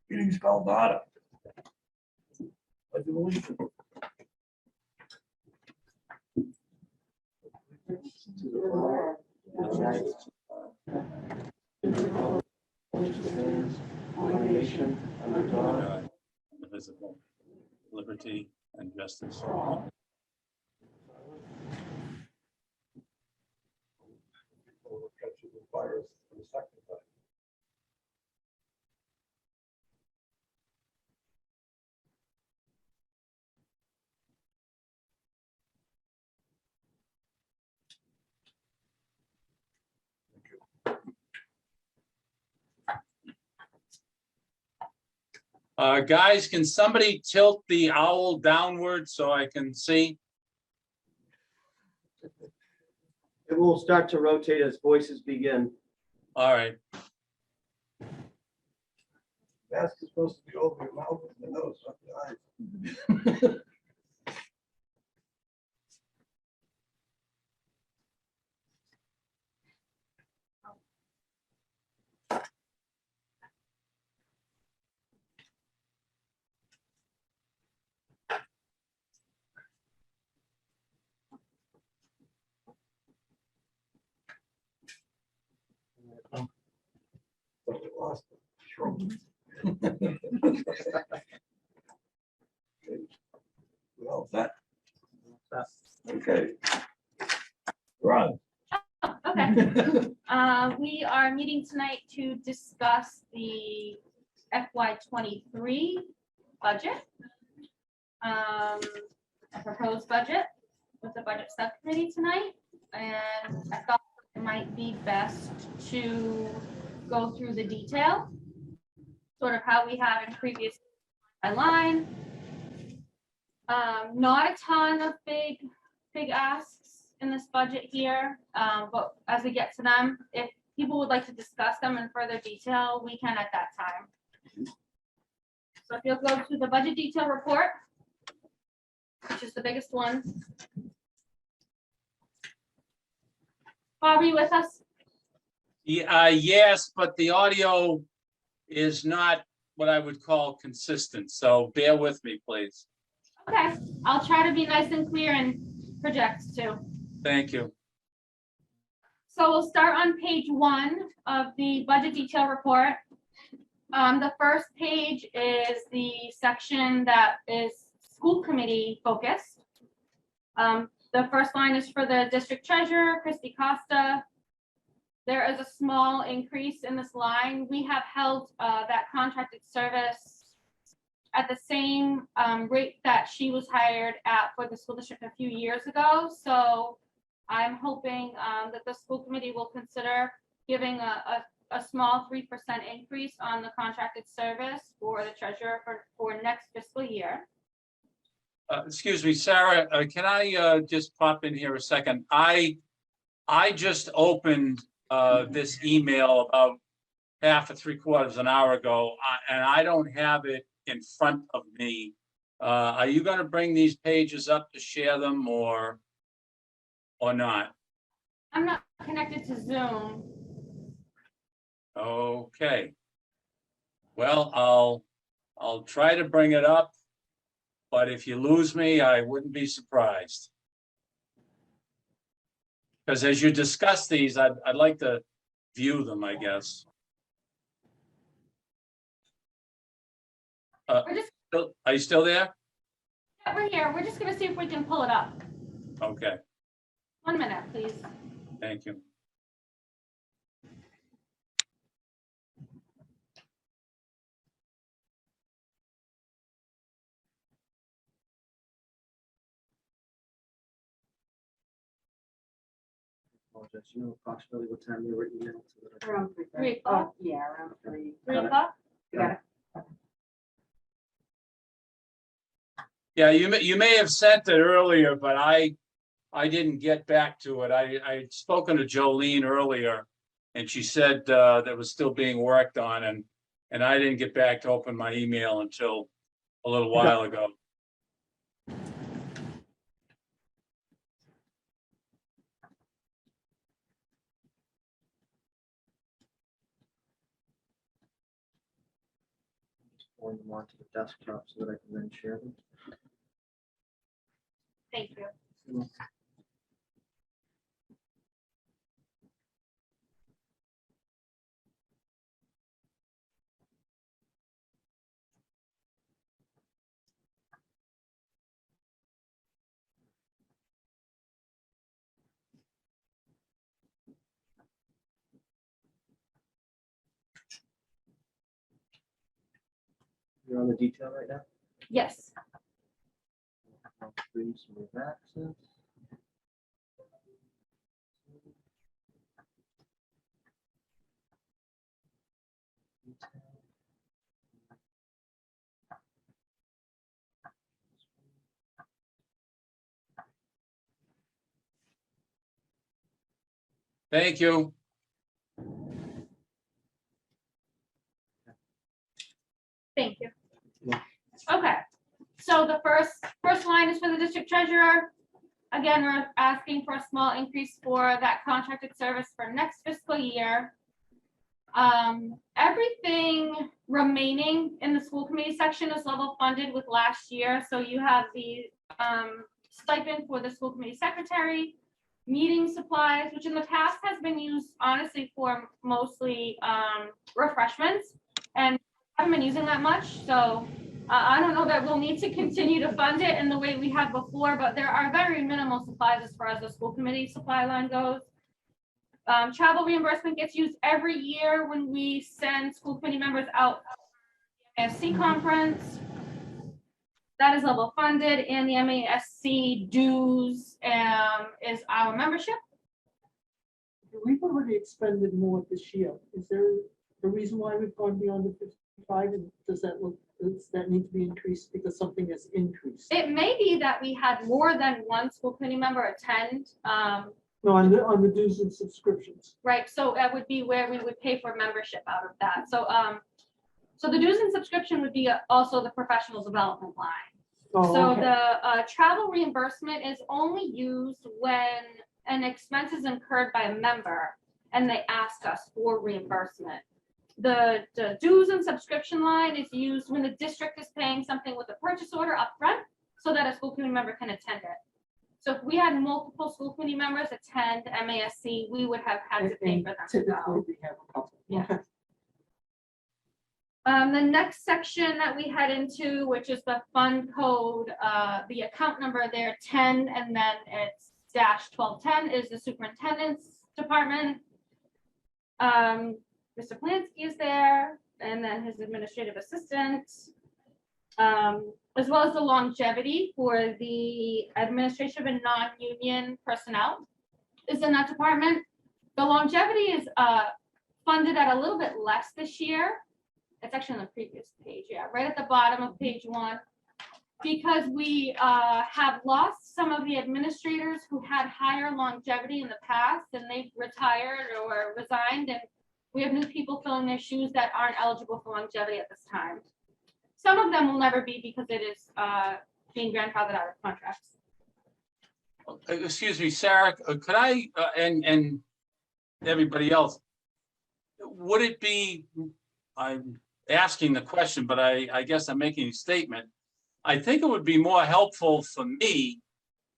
Meeting's called order. Pledge of allegiance. To the flag of the United States, which stands one nation under God, indivisible, liberty and justice for all. We'll catch the virus for the second time. Guys, can somebody tilt the owl downward so I can see? It will start to rotate as voices begin. All right. Mask is supposed to be over your mouth and the nose, not the eyes. But we lost the throat. Well, that. Okay. Ron. Okay. We are meeting tonight to discuss the FY23 budget. A proposed budget with the budget subcommittee tonight. And I thought it might be best to go through the detail, sort of how we have in previous line. Not a ton of big asks in this budget here, but as we get to them, if people would like to discuss them in further detail, we can at that time. So if you'll go to the budget detail report, which is the biggest one. Bob, are you with us? Yeah, yes, but the audio is not what I would call consistent, so bear with me, please. Okay, I'll try to be nice and clear and project too. Thank you. So we'll start on page 1 of the budget detail report. The first page is the section that is school committee focused. The first line is for the district treasurer, Christy Costa. There is a small increase in this line. We have held that contracted service at the same rate that she was hired at for the school district a few years ago. So I'm hoping that the school committee will consider giving a small 3% increase on the contracted service for the treasurer for next fiscal year. Excuse me, Sarah, can I just pop in here a second? I just opened this email about half or 3/4 an hour ago, and I don't have it in front of me. Are you going to bring these pages up to share them or not? I'm not connected to Zoom. Okay. Well, I'll try to bring it up, but if you lose me, I wouldn't be surprised. Because as you discuss these, I'd like to view them, I guess. Are you still there? Yeah, we're here. We're just going to see if we can pull it up. Okay, 1 minute, please. thank you. You know approximately what time you were emailed. Around 3 o'clock. Yeah, around 3. 3 o'clock. You got it. Yeah, you may have sent it earlier, but I didn't get back to it. I'd spoken to Jolene earlier, and she said that was still being worked on, and I didn't get back to open my email until a little while ago. pulling them onto the desktop so that I can then share them. Thank you. You're on the detail right now? Yes. Please move access. Thank you. Thank you. Okay, so the first line is for the district treasurer. Again, we're asking for a small increase for that contracted service for next fiscal year. Everything remaining in the school committee section is level funded with last year. So you have the stipend for the school committee secretary, meeting supplies, which in the past has been used honestly for mostly refreshments, and haven't been using that much. So I don't know that we'll need to continue to fund it in the way we have before, but there are very minimal supplies as far as the school committee supply line goes. Travel reimbursement gets used every year when we send school committee members out to the MASC conference. That is level funded, and the MASC dues is our membership. We've already expended more this year. Is there a reason why we've gone beyond the 55? And does that need to be increased because something has increased? It may be that we had more than one school committee member attend. No, on the dues and subscriptions. Right, so that would be where we would pay for membership out of that. So, so the dues and subscription would be also the professional development line. Oh, So okay. the travel reimbursement is only used when an expense is incurred by a member and they ask us for reimbursement. The dues and subscription line is used when the district is paying something with a purchase order upfront so that a school committee member can attend it. So if we had multiple school committee members attend MASC, we would have had to pay for them to Typically, go. we have a couple. Yeah. The next section that we head into, which is the fund code, the account number there, 10, and then it's -1210 is the superintendent's department. Mr. Plansky is there, and then his administrative assistant, as well as the longevity for the administrative and non-union personnel is in that department. The longevity is funded at a little bit less this year. It's actually on the previous page, yeah, right at the bottom of page 1. Because we have lost some of the administrators who had higher longevity in the past, and they've retired or resigned, and we have new people filling their shoes that aren't eligible for longevity at this time. Some of them will never be because it is being grandfathered out of contracts. Excuse me, Sarah, could I, and everybody else, would it be, I'm asking the question, but I guess I'm making a statement. I think it would be more helpful for me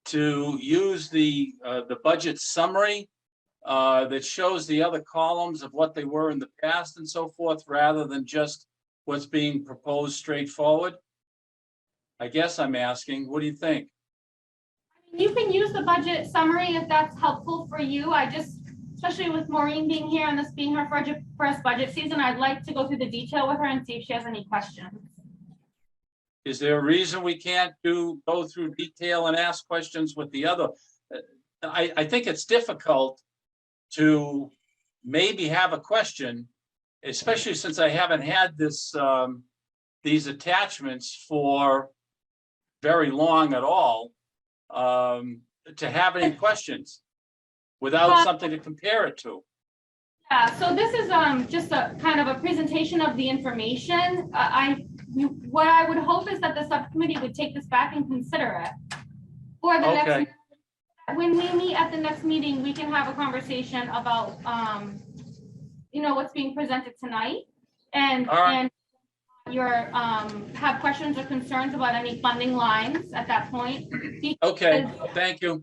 to use the budget summary that shows the other columns of what they were in the past and so forth, rather than just what's being proposed straightforward. I guess I'm asking, what do you think? You can use the budget summary if that's helpful for you. I just, especially with Maureen being here and this being her first budget season, I'd like to go through the detail with her and see if she has any questions. Is there a reason we can't go through detail and ask questions with the other? I think it's difficult to maybe have a question, especially since I haven't had this these attachments for very long at all, to have any questions without something to compare it to. Yeah, so this is just a kind of a presentation of the information. What I would hope is that the subcommittee would take this back and consider it for the next. When we meet at the next meeting, we can have a conversation about, you know, what's being presented tonight and you're, have questions or concerns about any funding lines at that point. Okay, thank you.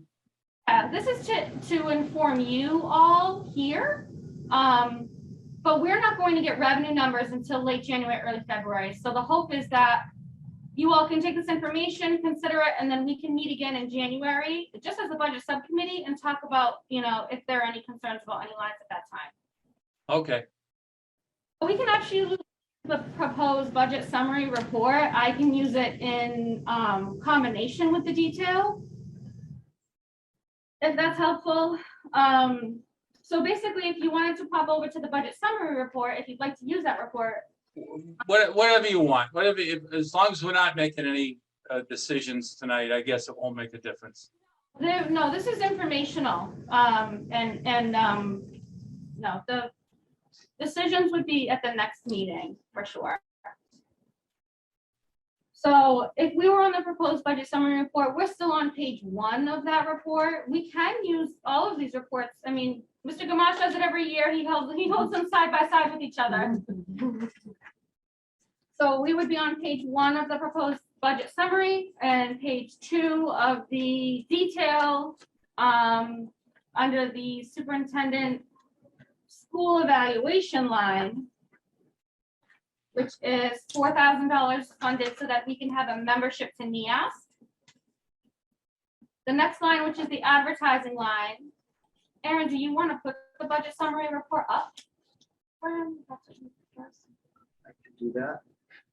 This is to inform you all here. But we're not going to get revenue numbers until late January, early February. So the hope is that you all can take this information, consider it, and then we can meet again in January, just as a budget subcommittee, and talk about, you know, if there are any concerns about any lines at that time. Okay, We can actually use the proposed budget summary report. I can use it in combination with the detail, if that's helpful. So basically, if you wanted to pop over to the budget summary report, if you'd like to use that report. whatever you want, whatever, as long as we're not making any decisions tonight, I guess it won't make a difference. No, this is informational. No, the decisions would be at the next meeting for sure. So if we were on the proposed budget summary report, we're still on page 1 of that report. We can use all of these reports. I mean, Mr. Gamache does it every year. He holds them side by side with each other. So we would be on page 1 of the proposed budget summary and page 2 of the detail under the superintendent school evaluation line, which is $4,000 funded so that we can have a membership to NEASC. The next line, which is the advertising line. Aaron, do you want to put the budget summary report up? I can do that.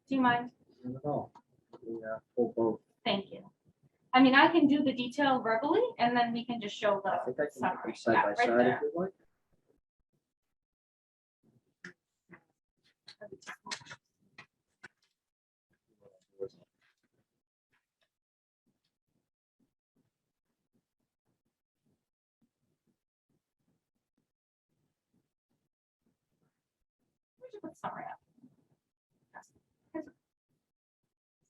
Do you mind? Not at all. Yeah, full both. Thank you. I mean, I can do the detail verbally and then we can just show I think I the can summary. put side Yeah, by right side there. if you like. Where'd you put summary up?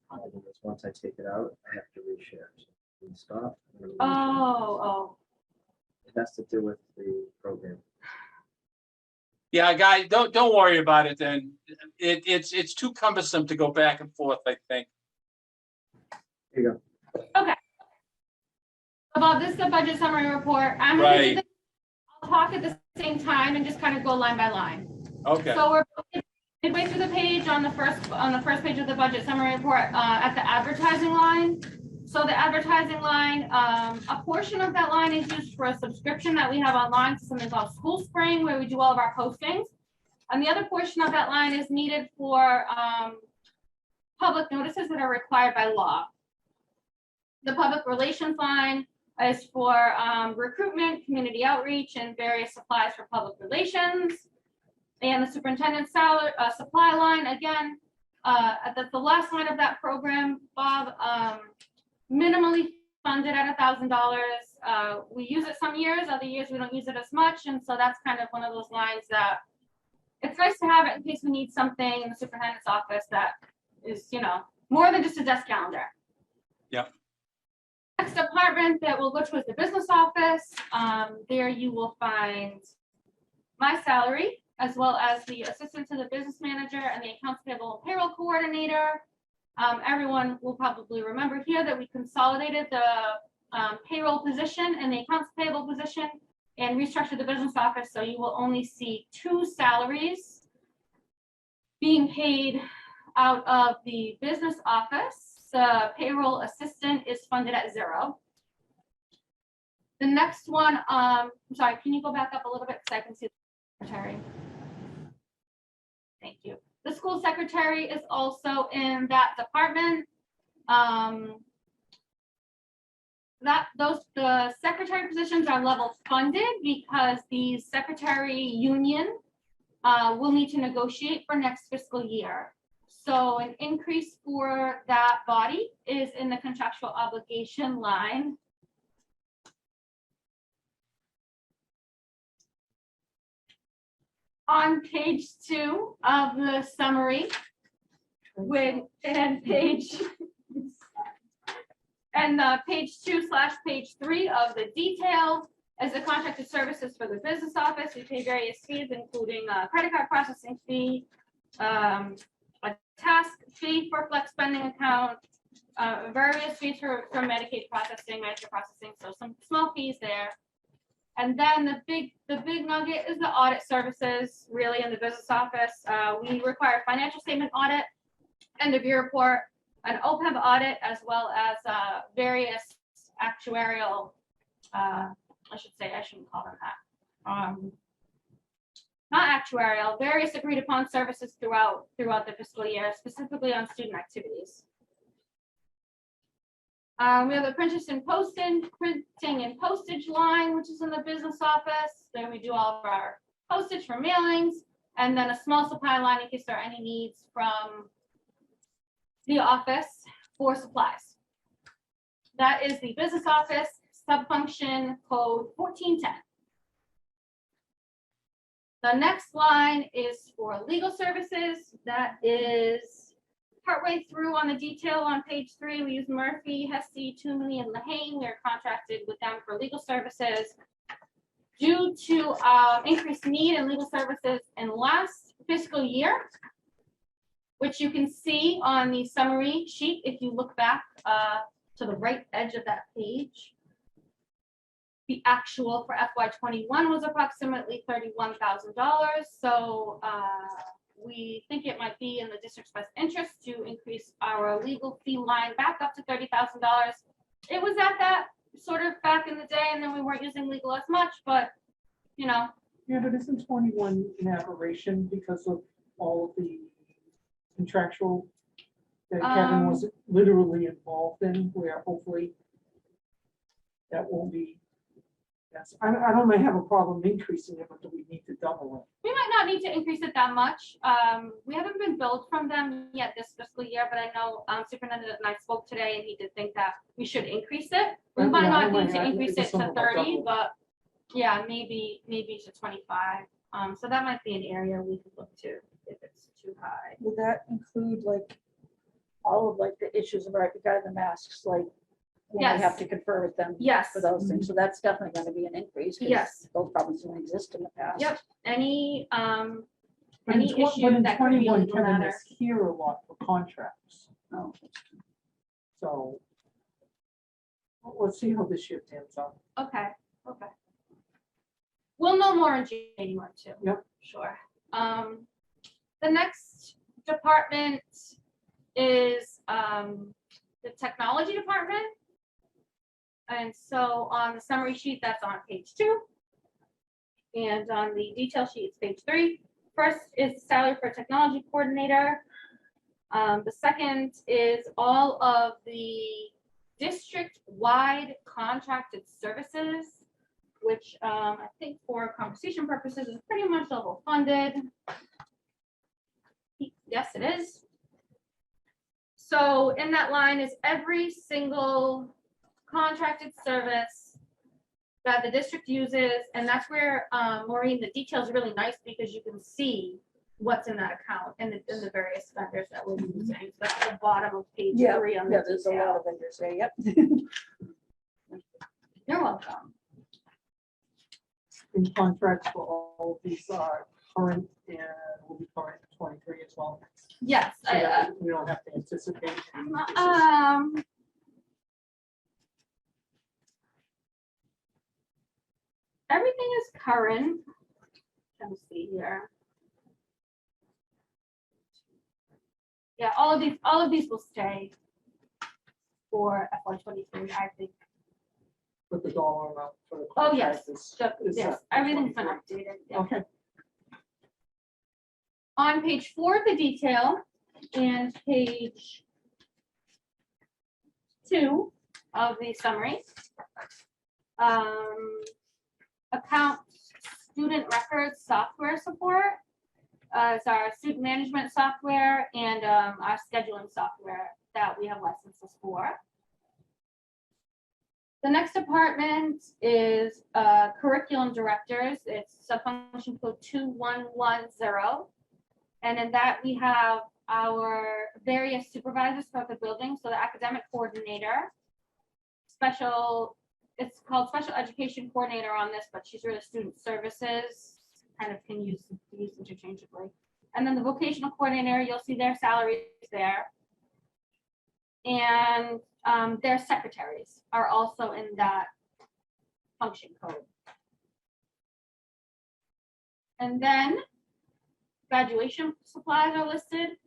Problem is, once I take it out, I have to reshare. So we can stop. I'm gonna reshare. Oh, It has to do with the program. Yeah, guys, don't worry about it then. It's too cumbersome to go back and forth, I think. Here you go. Bob, this is the budget summary report. I'm gonna do Right. this. I'll talk at the same time and just kind of go line by line. Okay, So we're midway through the page on the first page of the budget summary report at the advertising line. So the advertising line, a portion of that line is used for a subscription that we have online to something called School Spring, where we do all of our postings. And the other portion of that line is needed for public notices that are required by law. The public relations line is for recruitment, community outreach, and various supplies for public relations. And the superintendent's salary supply line, again, at the last line of that program, Bob, minimally funded at $1,000. We use it some years, other years we don't use it as much, and so that's kind of one of those lines that it's nice to have it in case we need something in the superintendent's office that is, you know, more than just a desk calendar. Yep. Next department that we'll go to is the business office. There you will find my salary, as well as the assistant to the business manager and the accounts payable and payroll coordinator. Everyone will probably remember here that we consolidated the payroll position and the accounts payable position and restructured the business office, so you will only see 2 salaries being paid out of the business office. The payroll assistant is funded at 0. The next one, I'm sorry, can you go back up a little bit so I can see the secretary? Thank you. The school secretary is also in that department. The secretary positions are level funded because the secretary union will need to negotiate for next fiscal year. So an increase for that body is in the contractual obligation line. On page 2 of the summary, page 2/page 3 of the detail as the contracted services for the business office. We pay various fees, including a credit card processing fee, a task fee for flex spending account, various fees for Medicaid processing, Medicare processing, so some small fees there. And then the big nugget is the audit services, really, in the business office. We require financial statement audit, end of year report, an OPEB audit, as well as various actuarial, I shouldn't call them that. Not actuarial, various agreed upon services throughout the fiscal year, specifically on student activities. We have the printing and postage line, which is in the business office. Then we do all of our postage for mailings, and then a small supply line in case there are any needs from the office for supplies. That is the business office subfunction code 1410. The next line is for legal services. That is partway through on the detail on page 3. We use Murphy, Hesse, Toomey, and Lehane. We are contracted with them for legal services. Due to increased need in legal services in last fiscal year, which you can see on the summary sheet if you look back to the right edge of that page. The actual for FY21 was approximately $31,000. So we think it might be in the district's best interest to increase our legal fee line back up to $30,000. It was at that sort of back in the day, and then we weren't using legal as much, but you know. Yeah, but isn't 21 an aberration because of all of the contractual that Kevin was literally involved in, where hopefully that won't be. Yes, I don't might have a problem increasing it, but do we need to double it? We might not need to increase it that much. We haven't been billed from them yet this fiscal year, but I know Superintendent and I spoke today, and he did think that we should increase it. We might not need to increase it to 30, but yeah, maybe to 25. So that might be an area we could look to if it's too high. Would that include like all of like the issues regarding the masks, like when we have to confer with them Yes. for those things? So that's definitely going to be an increase. 'Cause Yes. those problems didn't exist in the past. Yep. Any But any in tw- issue but in that could be a 21, legal Kevin matter. is here a lot for contracts. Oh, So let's see how this year pans out. Okay. We'll know more in January too. Yep. Sure. The next department is the technology department. And so on the summary sheet, that's on page 2. And on the detail sheet, it's page 3. First is salary for technology coordinator. The second is all of the district-wide contracted services, which I think for conversation purposes is pretty much level funded. Yes, it is. So in that line is every single contracted service that the district uses, and that's where Maureen, the details are really nice because you can see what's in that account and the various vendors that we're using. So that's at the bottom of page 3 on the there's a lot detail. of vendors there. Yep. You're welcome. In contracts for all of these are current and will be current in 23 as well. Yes. So that we don't have to anticipate any increases. Everything is current. Let me see here. Yeah, all of these will stay for FY23, I think. But the dollar amount for the Oh, yes. contract is. Yes, set for everything's been 23. updated. Yeah. Okay. On page 4 of the detail and page 2 of the summary, account student records software support. It's our student management software and our scheduling software that we have licenses for. The next department is curriculum directors. It's subfunction code 2110. And in that we have our various supervisors throughout the building. So the academic coordinator, it's called special education coordinator on this, but she's really student services, kind of can use interchangeably. And then the vocational coordinator, you'll see their salaries there. And their secretaries are also in that function code. And then graduation supplies are listed.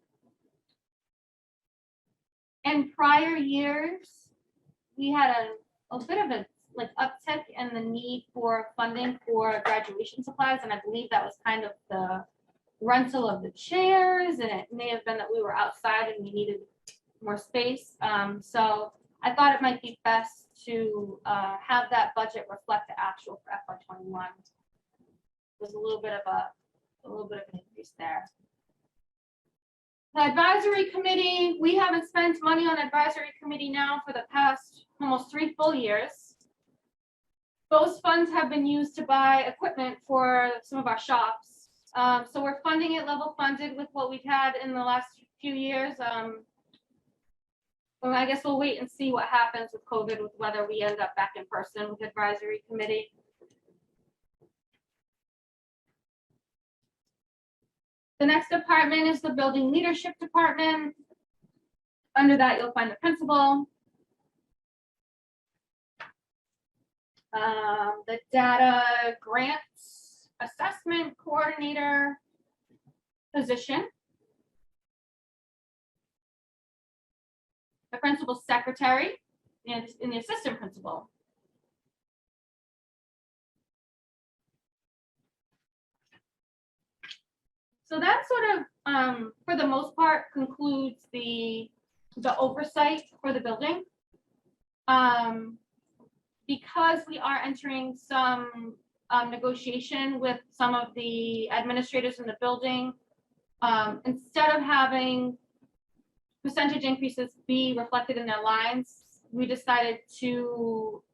In prior years, we had a bit of a uptick in the need for funding for graduation supplies, and I believe that was kind of the rental of the chairs, and it may have been that we were outside and we needed more space. So I thought it might be best to have that budget reflect the actual for FY21. There's a little bit of an increase there. The advisory committee, we haven't spent money on advisory committee now for the past almost 3 full years. Those funds have been used to buy equipment for some of our shops. So we're funding it level funded with what we've had in the last few years. Well, I guess we'll wait and see what happens with COVID, with whether we end up back in person with advisory committee. The next department is the building leadership department. Under that, you'll find the principal. The data grants assessment coordinator position. The principal secretary and the assistant principal. So that sort of, for the most part, concludes the oversight for the building. Because we are entering some negotiation with some of the administrators in the building, instead of having percentage increases be reflected in their lines, we decided to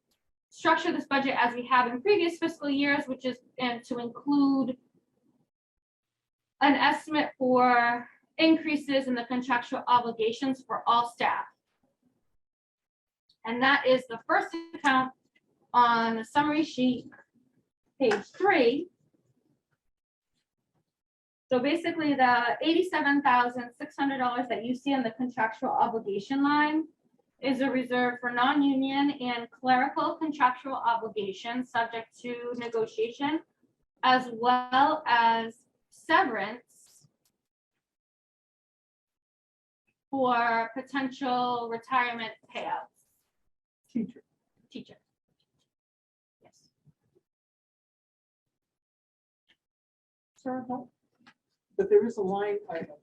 structure this budget as we have in previous fiscal years, which is to include an estimate for increases in the contractual obligations for all staff. And that is the first account on the summary sheet, page 3. So basically the $87,600 that you see on the contractual obligation line is a reserve for non-union and clerical contractual obligations subject to negotiation, as well as severance for potential retirement payouts. Teacher. Yes. Sorry, no. But there is a line item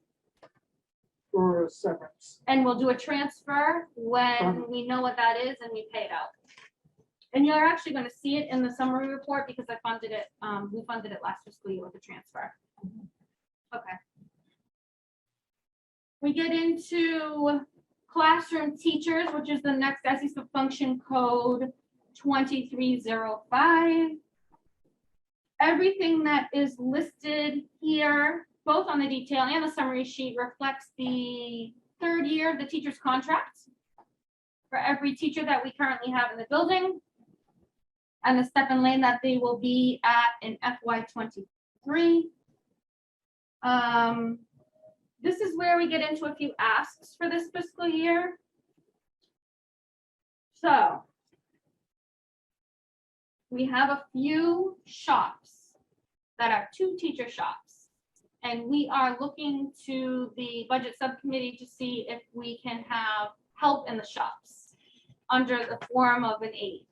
for severance. And we'll do a transfer when we know what that is and we pay it out. And you're actually going to see it in the summary report because I funded it. We funded it last fiscal year with a transfer. Okay. We get into classroom teachers, which is the next SE function code 2305. Everything that is listed here, both on the detail and the summary sheet, reflects the 3rd year of the teacher's contract for every teacher that we currently have in the building, and the step and lane that they will be at in FY23. This is where we get into a few asks for this fiscal year. So we have a few shops that are 2 teacher shops, and we are looking to the budget subcommittee to see if we can have help in the shops under the form of an aid.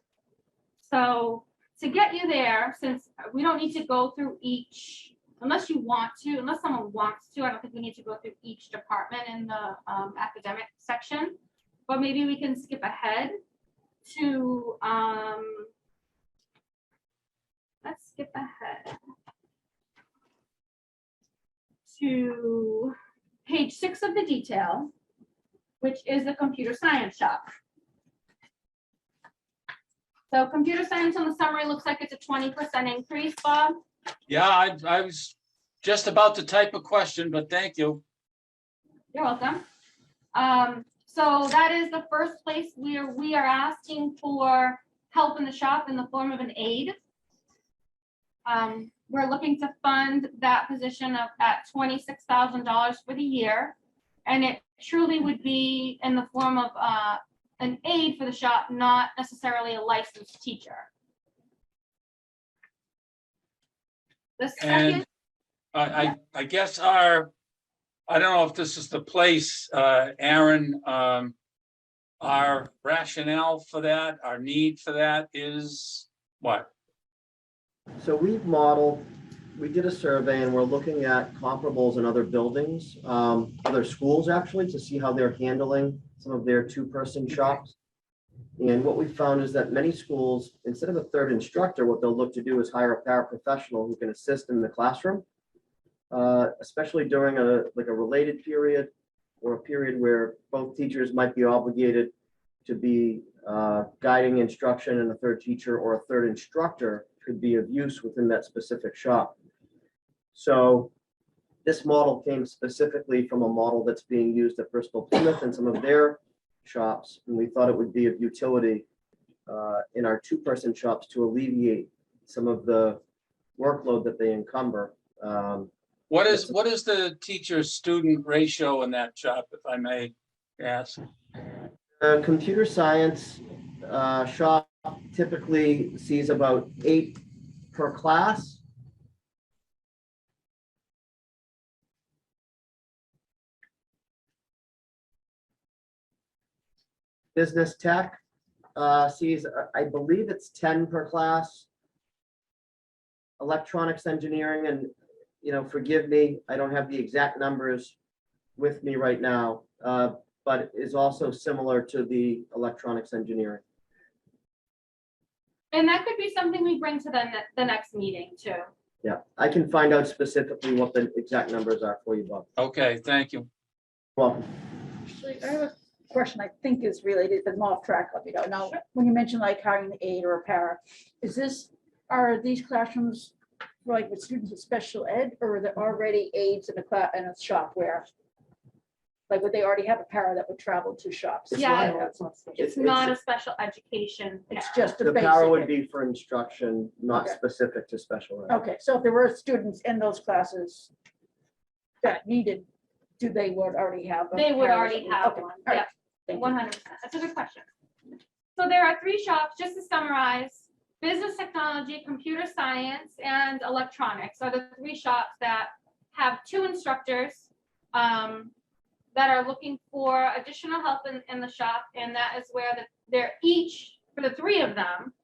So to get you there, since we don't need to go through each, unless you want to, unless someone wants to, I don't think we need to go through each department in the academic section, but maybe we can skip ahead to, let's skip ahead to page 6 of the detail, which is the computer science shop. So computer science on the summary looks like it's a 20% increase, Bob. Yeah, I was just about to type a question, but thank you. You're welcome. So that is the first place where we are asking for help in the shop in the form of an aid. we're looking to fund that position at $26,000 for the year. And it truly would be in the form of an aide for the shop, not necessarily a licensed teacher. The second, And I guess I don't know if this is the place, Aaron, our rationale for that, our need for that is what? So we did a survey and we're looking at comparables in other buildings, other schools actually, to see how they're handling some of their two-person shops. And what we found is that many schools, instead of a third instructor, what they'll look to do is hire a paraprofessional who can assist in the classroom, especially during a related period or a period where both teachers might be obligated to be guiding instruction, and a third teacher or a third instructor could be of use within that specific shop. So this model came specifically from a model that's being used at Bristol Plymouth and some of their shops, and we thought it would be of utility in our two-person shops to alleviate some of the workload that they encumber. What is the teacher-student ratio in that shop, if I may ask? Computer science shop typically sees about 8 per class. Business tech sees, I believe it's 10 per class. Electronics engineering, and forgive me, I don't have the exact numbers with me right now, but is also similar to the electronics engineering. and that could be something we bring to the next meeting too. Yeah, I can find out specifically what the exact numbers are for you, Bob. Okay, thank you. Welcome. Actually, I have a question I think is related, but I'm off track, let me know. Now, when you mentioned like hiring an aide or a para, are these classrooms like with students with special ed, or are there already aides in a shop where, like, would they already have a para that would travel to shops? Yeah. That's not special. It's not a special education. It's para. just a The power would basic. be for instruction, not Okay. specific to special ed. Okay, so if there were students in those classes that needed, they would already have? They would already have Okay, one, all right, yeah, thank you. 100%. That's a good question. So there are 3 shops, just to summarize: business technology, computer science, and electronics are the 3 shops that have 2 instructors that are looking for additional help in the shop, and that is where they're each, for the 3 of them,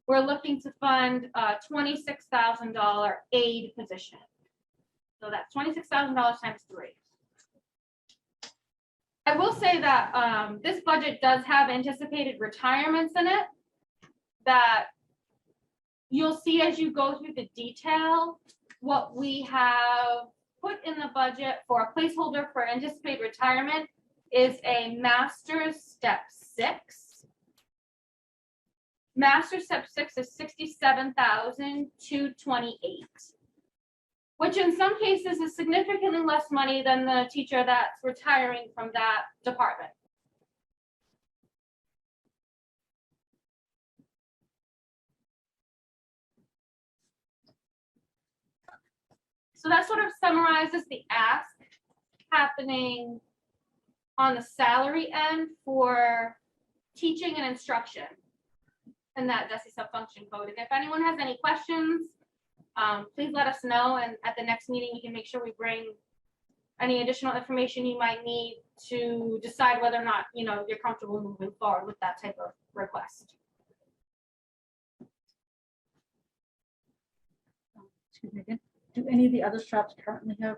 we're looking to fund a $26,000 aid position. So that's $26,000 times 3. I will say that this budget does have anticipated retirements in it that you'll see as you go through the detail. What we have put in the budget for a placeholder for anticipated retirement is a master's step 6. Master step 6 is $67,228, which in some cases is significantly less money than the teacher that's retiring from that department. So that sort of summarizes the ask happening on the salary end for teaching and instruction in that DESI sub-function code. And if anyone has any questions, please let us know, and at the next meeting, we can make sure we bring any additional information you might need to decide whether or not, you're comfortable moving forward with that type of request. Excuse me again. Do any of the other shops currently have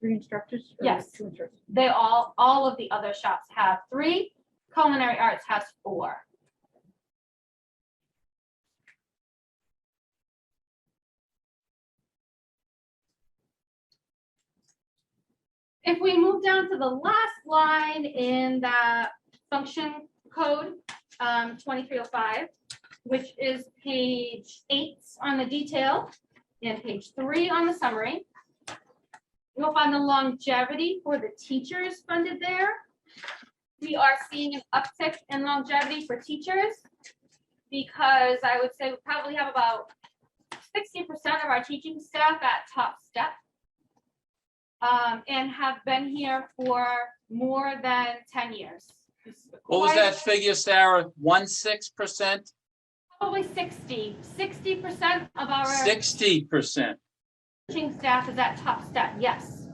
3 instructors? or Yes. 2 instructors? They all of the other shops have 3. Culinary Arts has 4. If we move down to the last line in that function code, 2305, which is page 8 on the detail and page 3 on the summary, you'll find the longevity for the teachers funded there. We are seeing an uptick in longevity for teachers because I would say we probably have about 60% of our teaching staff at top step. And have been here for more than 10 years. What was that figure, Sarah? 16%? Probably 60% of our 60%. teaching staff is at top step, yes.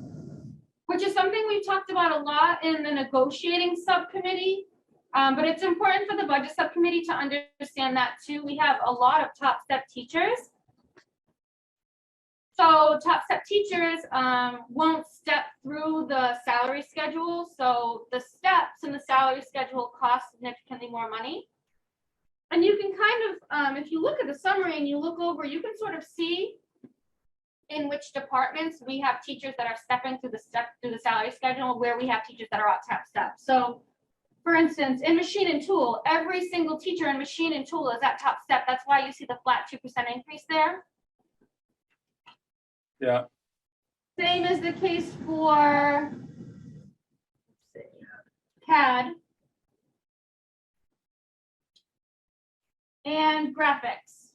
Which is something we've talked about a lot in the negotiating subcommittee. But it's important for the budget subcommittee to understand that too. We have a lot of top step teachers. So top step teachers won't step through the salary schedule. So the steps in the salary schedule cost significantly more money. And you can kind of, if you look at the summary and you look over, you can sort of see in which departments we have teachers that are stepping through the salary schedule, where we have teachers that are at top step. So for instance, in machine and tool, every single teacher in machine and tool is at top step. That's why you see the flat 2% increase there. Yeah. Same is the case for CAD and graphics,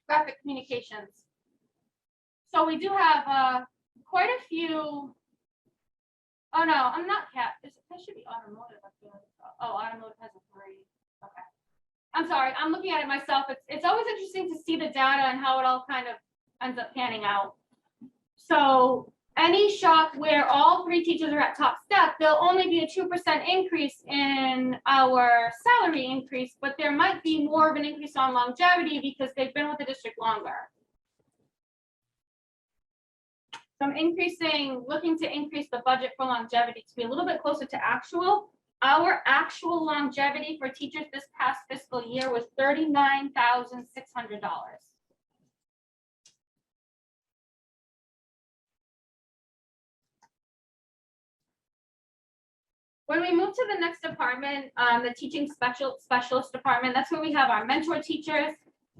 graphic communications. So we do have quite a few. Oh no, I'm not CAD. That should be automotive. I feel like. Oh, automotive has a 3. Okay. I'm sorry. I'm looking at it myself. It's always interesting to see the data and how it all kind of ends up panning out. So any shop where all 3 teachers are at top step, there'll only be a 2% increase in our salary increase, but there might be more of an increase on longevity because they've been with the district longer. So I'm looking to increase the budget for longevity to be a little bit closer to actual. Our actual longevity for teachers this past fiscal year was $39,600. When we move to the next department, the teaching specialist department, that's where we have our mentor teachers.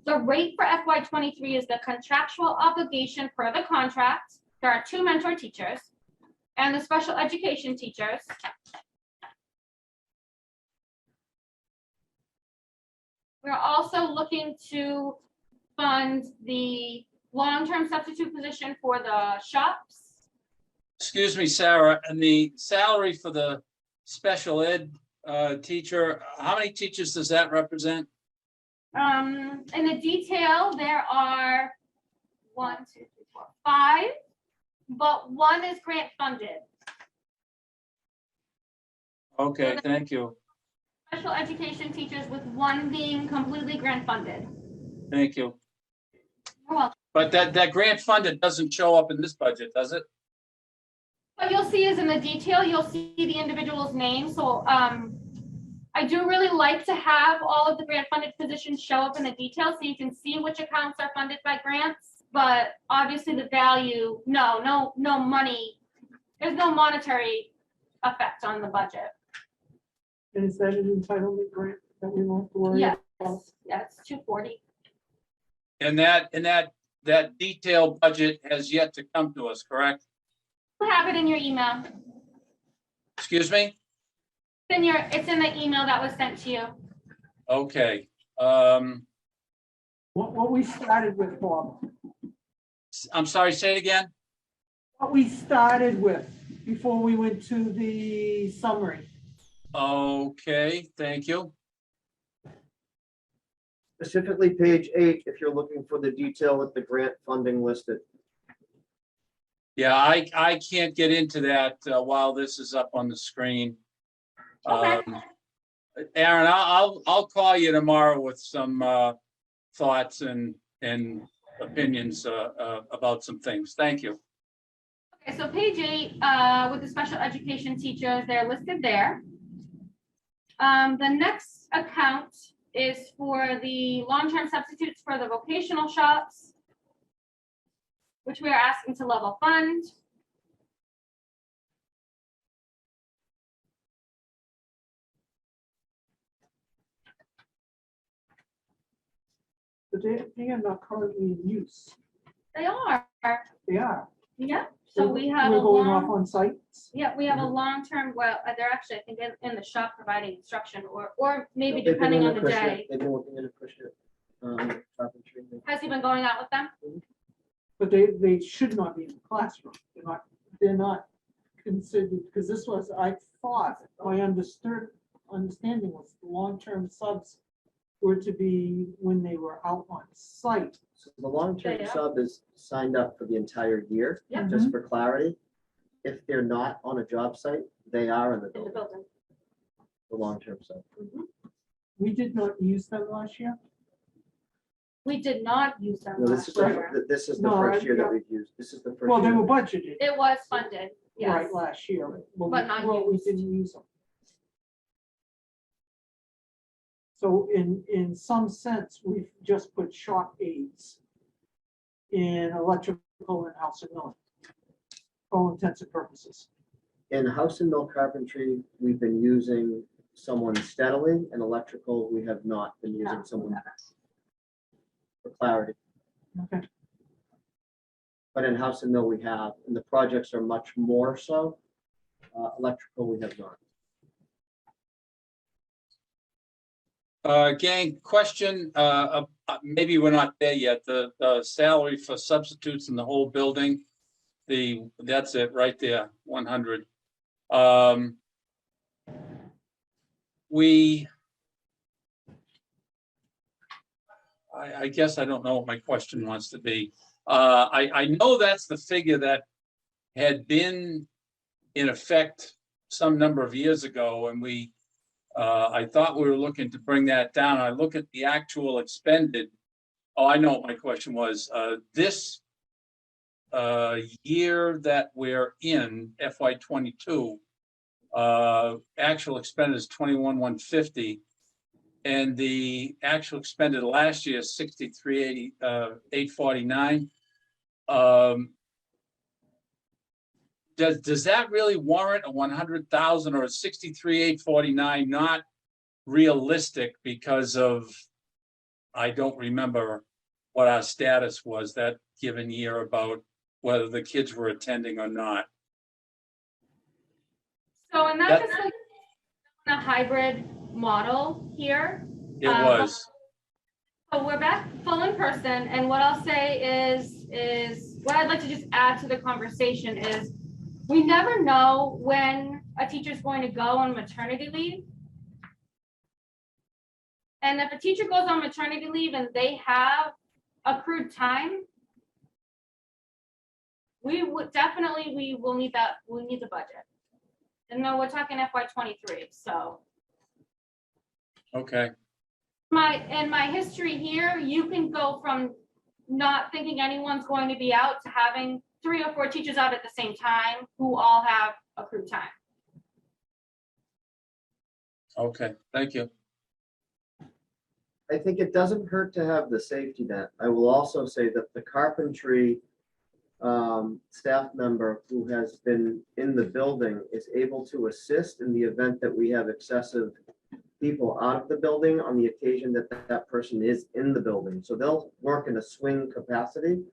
The rate for FY23 is the contractual obligation per the contract. There are 2 mentor teachers and the special education teachers. We're also looking to fund the long-term substitute position for the shops. Excuse me, Sarah, and the salary for the special ed teacher, how many teachers does that represent? In the detail, there are 1, 2, 3, 4, 5, but 1 is grant funded. Okay, thank you. Special education teachers with 1 being completely grant funded. Thank you. You're welcome. But that grant funded doesn't show up in this budget, does it? What you'll see is in the detail, you'll see the individual's name. So I do really like to have all of the grant funded positions show up in the detail so you can see which accounts are funded by grants. But obviously the value, no money, there's no monetary effect on the budget. And is that an entitlement grant that we won't have to worry Yes, about? yeah, it's 240. And that detailed budget has yet to come to us, correct? You have it in your email. Excuse me? It's in the email that was sent to you. Okay. What we started with, Bob, I'm sorry, say it again? what we started with before we went to the summary. Okay, thank you. Specifically, page 8, if you're looking for the detail with the grant funding listed. Yeah, I can't get into that while this is up on the screen. Okay. Aaron, I'll call you tomorrow with some thoughts and opinions about some things. Thank you. Okay, so page 8 with the special education teachers, they're listed there. The next account is for the long-term substitutes for the vocational shops, which we are asking to level fund. But they are not currently in use. They are. They are. Yeah. So we have We're a going off long, on sites. yeah, we have a long-term, well, they're actually, I think, in the shop providing instruction or maybe They've been depending in on the Acushnet. day. They've been working in Acushnet. Carpentry. Has he been going out with them? But they should not be in the classroom. They're not considered, because this was, I thought, my understanding was the long-term subs were to be when they were out on site. So the long-term Yeah. sub is signed up for the entire year, Yep. just for clarity. If they're not on a job site, they are in the In the building, building. the long-term sub. We did not use them last year. We did not use them No, last year. this is the No, first year that yeah. we've used, this is the first. Well, they year. were budgeted, It was funded, yes. right, last year, But not we used. didn't use them. So in some sense, we've just put shop aids in electrical and house and milling, for all intents and purposes. In house and mill carpentry, we've been using someone steadily, and electrical, we have not been using No. someone for clarity. Okay. But in house and mill, we have, and the projects are much more so. Electrical, we have not. Gang, question, maybe we're not there yet, the salary for substitutes in the whole building. That's it right there, 100. I guess I don't know what my question wants to be. I know that's the figure that had been in effect some number of years ago, and I thought we were looking to bring that down. I look at the actual expended. Oh, I know what my question was. This year that we're in, FY '22, actual expended is 21,150. And the actual expended last year is 63,849. Does that really warrant a 100,000 or a 63,849 not realistic because of, I don't remember what our status was that given year about whether the kids were attending or not. So in that That- just like a hybrid model here. It was. So we're back full in person, and what I'll say is what I'd like to just add to the conversation is we never know when a teacher's going to go on maternity leave. And if a teacher goes on maternity leave and they have accrued time, we will need that, we need the budget. And no, we're talking FY '23, so. Okay. In my history here, you can go from not thinking anyone's going to be out to having 3 or 4 teachers out at the same time who all have accrued time. Okay. Thank you. I think it doesn't hurt to have the safety net. I will also say that the carpentry staff member who has been in the building is able to assist in the event that we have excessive people out of the building on the occasion that that person is in the building. So they'll work in a swing capacity.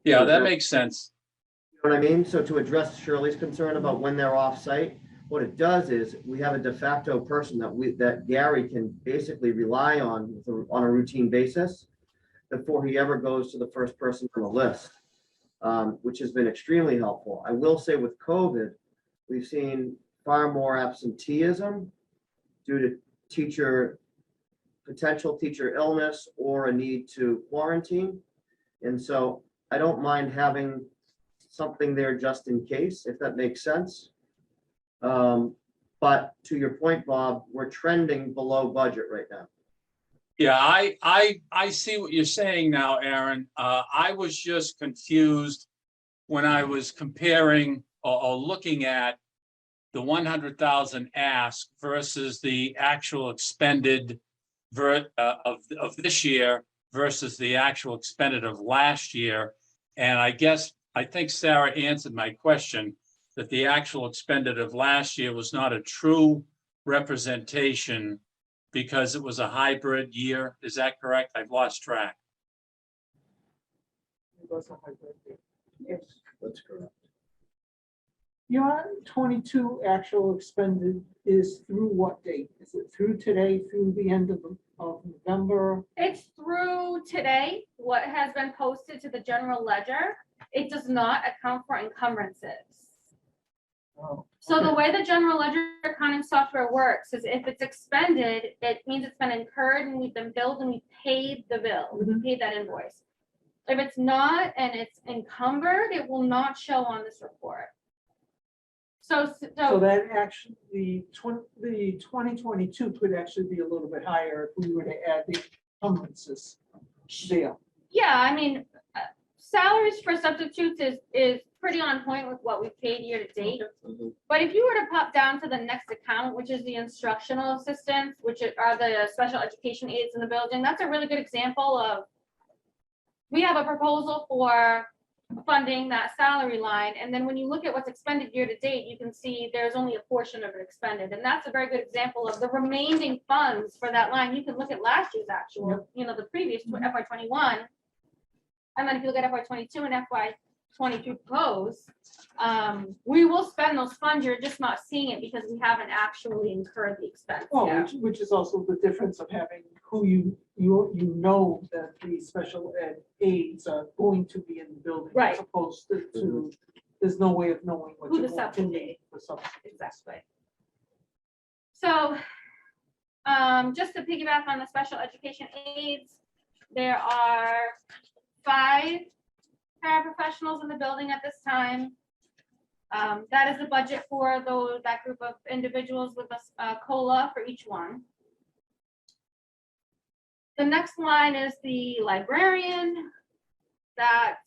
Yeah, that makes sense. You know what I mean? So to address Shirley's concern about when they're off site, what it does is we have a de facto person that Gary can basically rely on a routine basis before he ever goes to the first person on the list, which has been extremely helpful. I will say with COVID, we've seen far more absenteeism due to potential teacher illness or a need to quarantine. And so I don't mind having something there just in case, if that makes sense. But to your point, Bob, we're trending below budget right now. Yeah, I see what you're saying now, Aaron. I was just confused when I was comparing or looking at the 100,000 ask versus the actual expended of this year versus the actual expended of last year. And I think Sarah answered my question that the actual expended of last year was not a true representation because it was a hybrid year. Is that correct? I've lost track. It was a hybrid year. Yes. That's correct. Your 22 actual expended is through what date? Is it through today, through the end of November? It's through today, what has been posted to the general ledger. It does not account for encumbrances. Oh, So the okay. way the general ledger accounting software works is if it's expended, it means it's been incurred and we've been billed and we paid the bill, we paid that invoice. If it's not and it's encumbered, it will not show on this report. So So that actually, the 2022 could actually be a little bit higher if we were to add the encumbrances there. yeah, I mean, salaries for substitutes is pretty on point with what we've paid year to date. Mhm. But if you were to pop down to the next account, which is the instructional assistants, which are the special education aides in the building, that's a really good example of, we have a proposal for funding that salary line, and then when you look at what's expended year to date, you can see there's only a portion of it expended, and that's a very good example of the remaining funds for that line. You can look at last year's actual, the previous FY 21, and then if you look at FY 22 and FY 23 proposed, we will spend those funds. You're just not seeing it because we haven't actually incurred the expense. Oh, yet. which is also the difference of having who you know that the special ed aides are going to be in the building. Right. As opposed to, there's no way of knowing what Who you're the going to substitute need for substitutes. Exactly. So, just to piggyback on the special education aides, there are 5 paraprofessionals in the building at this time. That is the budget for that group of individuals with a COLA for each one. The next line is the librarian. That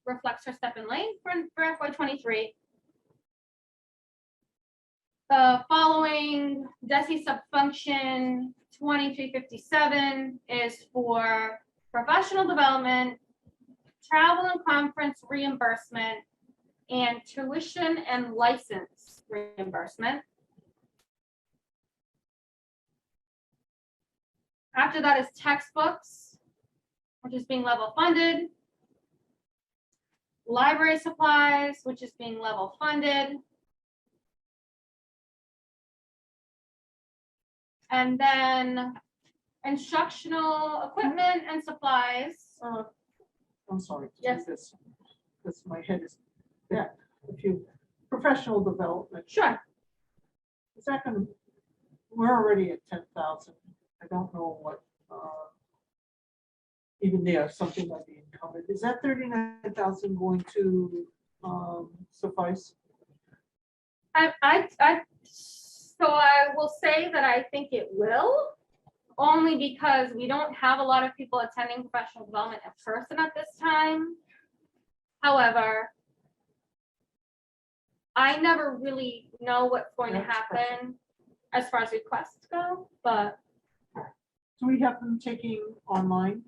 reflects her step in lane for FY 23. The following DESI subfunction 2357 is for professional development, travel and conference reimbursement, and tuition and license reimbursement. After that is textbooks, which is being level funded. Library supplies, which is being level funded. And then instructional equipment and supplies. I'm sorry. to do Yes. This, my head is, professional development. Sure. Is that gonna, we're already at 10,000. I don't know what, even there, something might be encumbered. Is that 39,000 going to suffice? So I will say that I think it will, only because we don't have a lot of people attending professional development in person at this time. However, I never really know what's going to happen as far as requests go, but Do we have them taking online?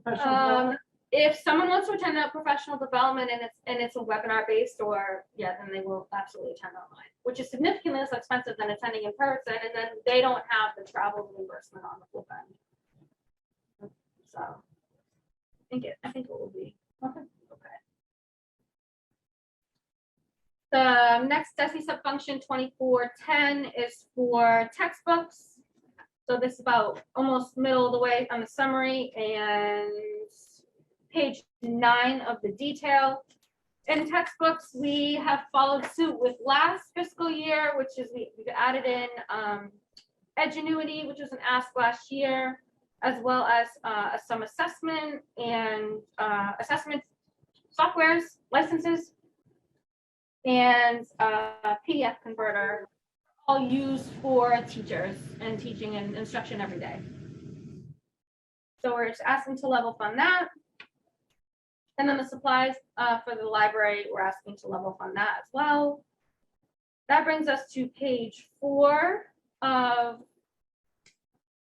Professional development? if someone wants to attend a professional development and it's a webinar based, or then they will absolutely attend online, which is significantly less expensive than attending in person, and then they don't have the travel reimbursement on the flip end. So I think it will be okay. The next DESI subfunction 2410 is for textbooks. So this is about almost middle of the way on the summary and page 9 of the detail. In textbooks, we have followed suit with last fiscal year, which is we've added in Edgenuity, which was an ask last year, as well as some assessment and assessment softwares, licenses, and PDF converter, all used for teachers and teaching and instruction every day. So we're just asking to level fund that. And then the supplies for the library, we're asking to level fund that as well. That brings us to page 4 of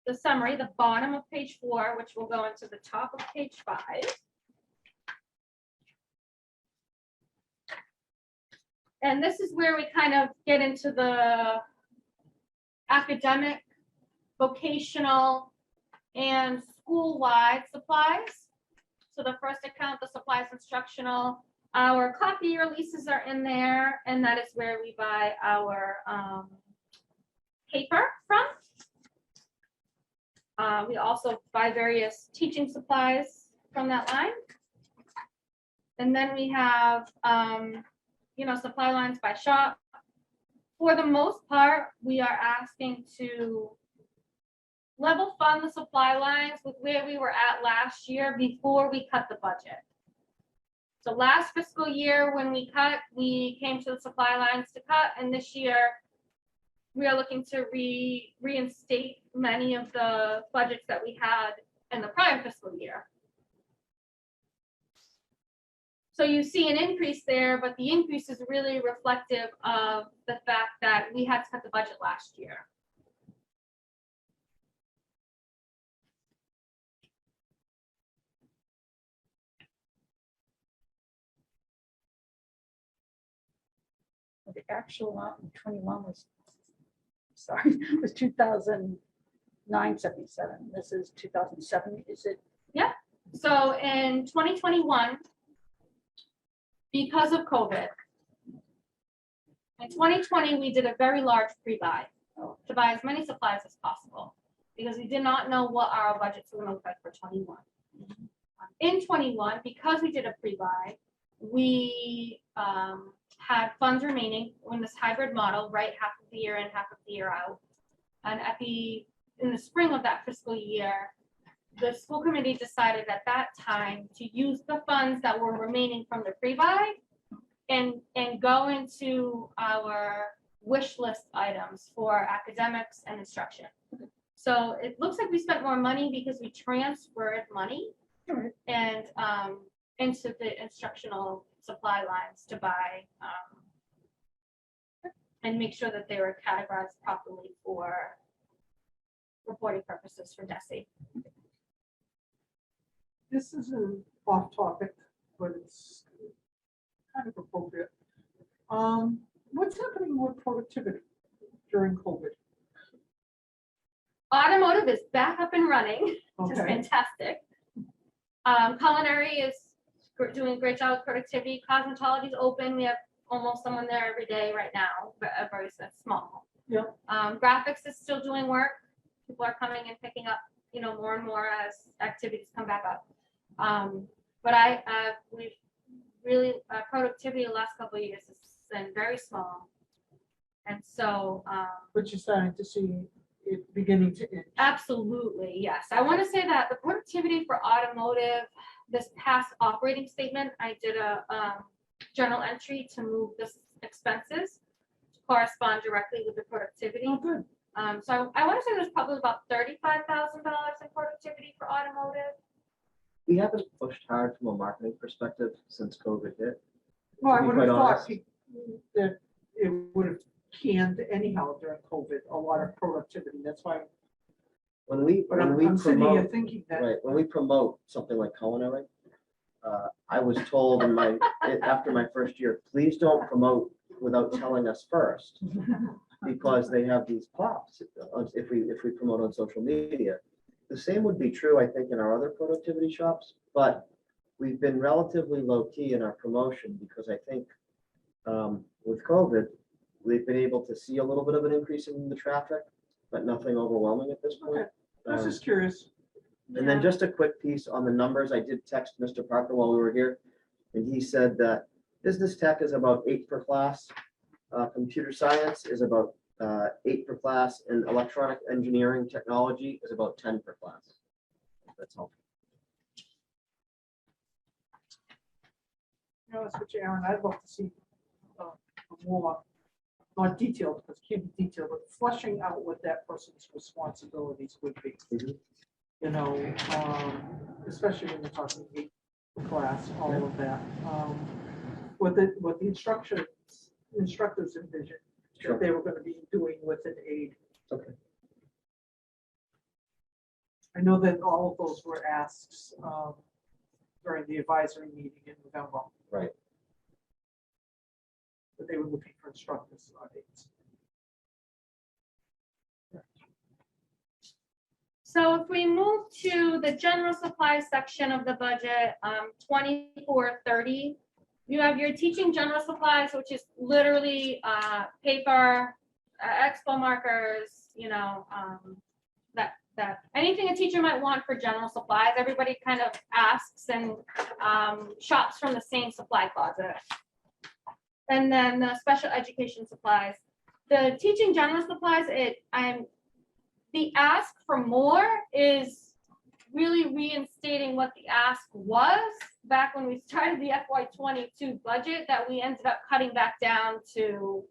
the summary, the bottom of page 4, which will go into the top of page 5. And this is where we kind of get into the academic, vocational, and school-wide supplies. So the first account, the supplies instructional, Our copier leases are in there, and that is where we buy our paper from. We also buy various teaching supplies from that line. And then we have, supply lines by shop. For the most part, we are asking to level fund the supply lines with where we were at last year before we cut the budget. So last fiscal year, when we cut, we came to the supply lines to cut, and this year we are looking to reinstate many of the budgets that we had in the prior fiscal year. So you see an increase there, but the increase is really reflective of the fact that we had to cut the budget last year. The actual amount in 21 was, sorry, was 2,977. This is 2007. Is it? So in 2021, because of COVID, in 2020, we did a very large pre-buy to buy as many supplies as possible because we did not know what our budgets were going to look like for 21. In 21, because we did a pre-buy, we had funds remaining in this hybrid model, right, half of the year in, half of the year out. And in the spring of that fiscal year, the school committee decided at that time to use the funds that were remaining from the pre-buy and go into our wish list items for academics and instruction. So it looks like we spent more money because we transferred money and into the instructional supply lines to buy and make sure that they were categorized properly for reporting purposes for DESE. This is an off topic, but it's kind of appropriate. What's happening with productivity during COVID? Automotive is back up and running, which is Okay, fantastic. Culinary is doing a great job with productivity. Cosmetology is open. We have almost someone there every day right now, but very small. yeah, Graphics is still doing work. People are coming and picking up, more and more as activities come back up. But we've really, productivity the last couple of years has been very small. And so, but you're starting to see it beginning to inch. absolutely, yes. I want to say that the productivity for automotive, this past operating statement, I did a journal entry to move the expenses to correspond directly with the productivity. Oh, good. So I want to say there's probably about $35,000 in productivity for automotive. We haven't pushed hard from a marketing perspective since COVID hit. Well, I To be would have quite thought honest. that it would have canned anyhow during COVID, a lot of productivity. That's why, When we but I'm sitting here promote, thinking that. right, when we promote something like culinary, I was told after my first year, please don't promote without telling us first, because they have these pops if we promote on social media. The same would be true, I think, in our other productivity shops, but we've been relatively low key in our promotion because I think with COVID, we've been able to see a little bit of an increase in the traffic, but nothing overwhelming at this point. I was just curious. And then just a quick piece on the numbers. I did text Mr. Parker while we were here, and he said that business tech is about 8 per class. Computer science is about 8 per class, and electronic engineering technology is about 10 per class. That's all. That's what you, Aaron, I'd love to see more, not detailed, because it can't be detailed, but fleshing out what that person's responsibilities would be. Mhm. Especially when you're talking 8 per class, all of that. What the instructors envisioned Sure. that they were going to be doing with an aid. Okay. I know that all of those were asks during the advisory meeting in November. Right. But they were looking for instructors on aids. So if we move to the general supplies section of the budget, 2430, You have your teaching general supplies, which is literally paper, expo markers, that anything a teacher might want for general supplies. Everybody kind of asks and shops from the same supply closet. And then the special education supplies. The teaching general supplies, the ask for more is really reinstating what the ask was back when we started the FY22 budget that we ended up cutting back down to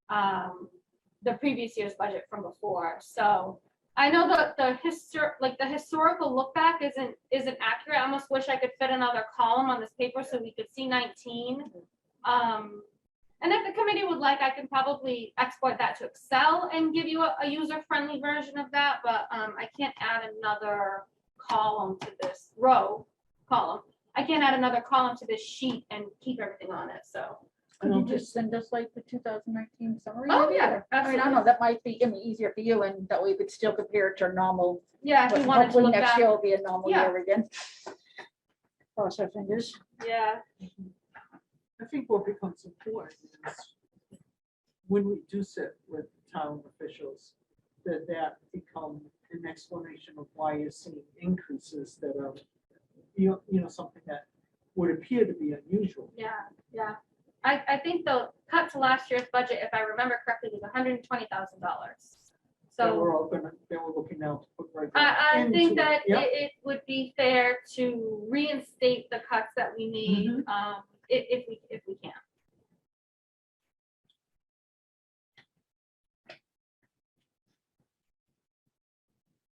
the previous year's budget from before. So I know that the historical look back isn't accurate. I almost wish I could fit another column on this paper so we could see 19. And if the committee would like, I can probably export that to Excel and give you a user-friendly version of that, but I can't add another column to this column. I can't add another column to this sheet and keep everything on it, so. Could you just send us like the 2019 summary? Oh, maybe? yeah, I mean, I absolutely. don't know, that might be easier for you, and that way we could still compare it to normal. Yeah, if but you wanted to hopefully look next back. year will be a normal Yeah. year again. Cross our fingers. Yeah, I think what becomes important is when we do sit with town officials, that become an explanation of why you're seeing increases that are, something that would appear to be unusual. yeah. I think the cut to last year's budget, if I remember correctly, was $120,000. That we're So all gonna, that we're looking now to put right. I into think it. that Yep. it would be fair to reinstate the cuts that we made, if we can.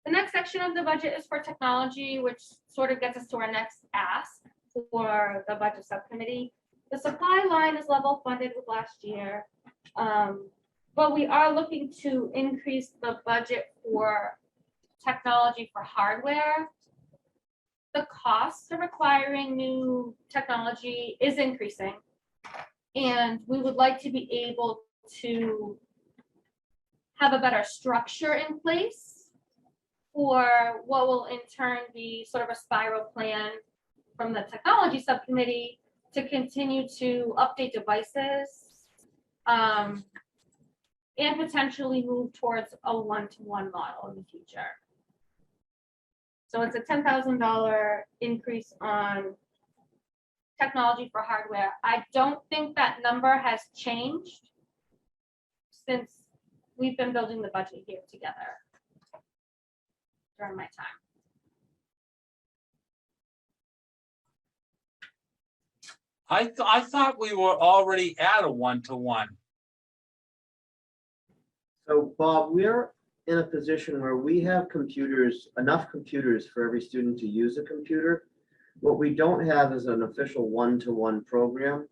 The next section of the budget is for technology, which sort of gets us to our next ask for the budget subcommittee. The supply line is level funded with last year. But we are looking to increase the budget for technology for hardware. The cost of acquiring new technology is increasing. And we would like to be able to have a better structure in place for what will in turn be sort of a spiral plan from the technology subcommittee to continue to update devices and potentially move towards a one-to-one model in the future. So it's a $10,000 increase on technology for hardware. I don't think that number has changed since we've been building the budget here together during my time. I thought we were already at a one-to-one. So Bob, we're in a position where we have computers, enough computers for every student to use a computer. What we don't have is an official one-to-one program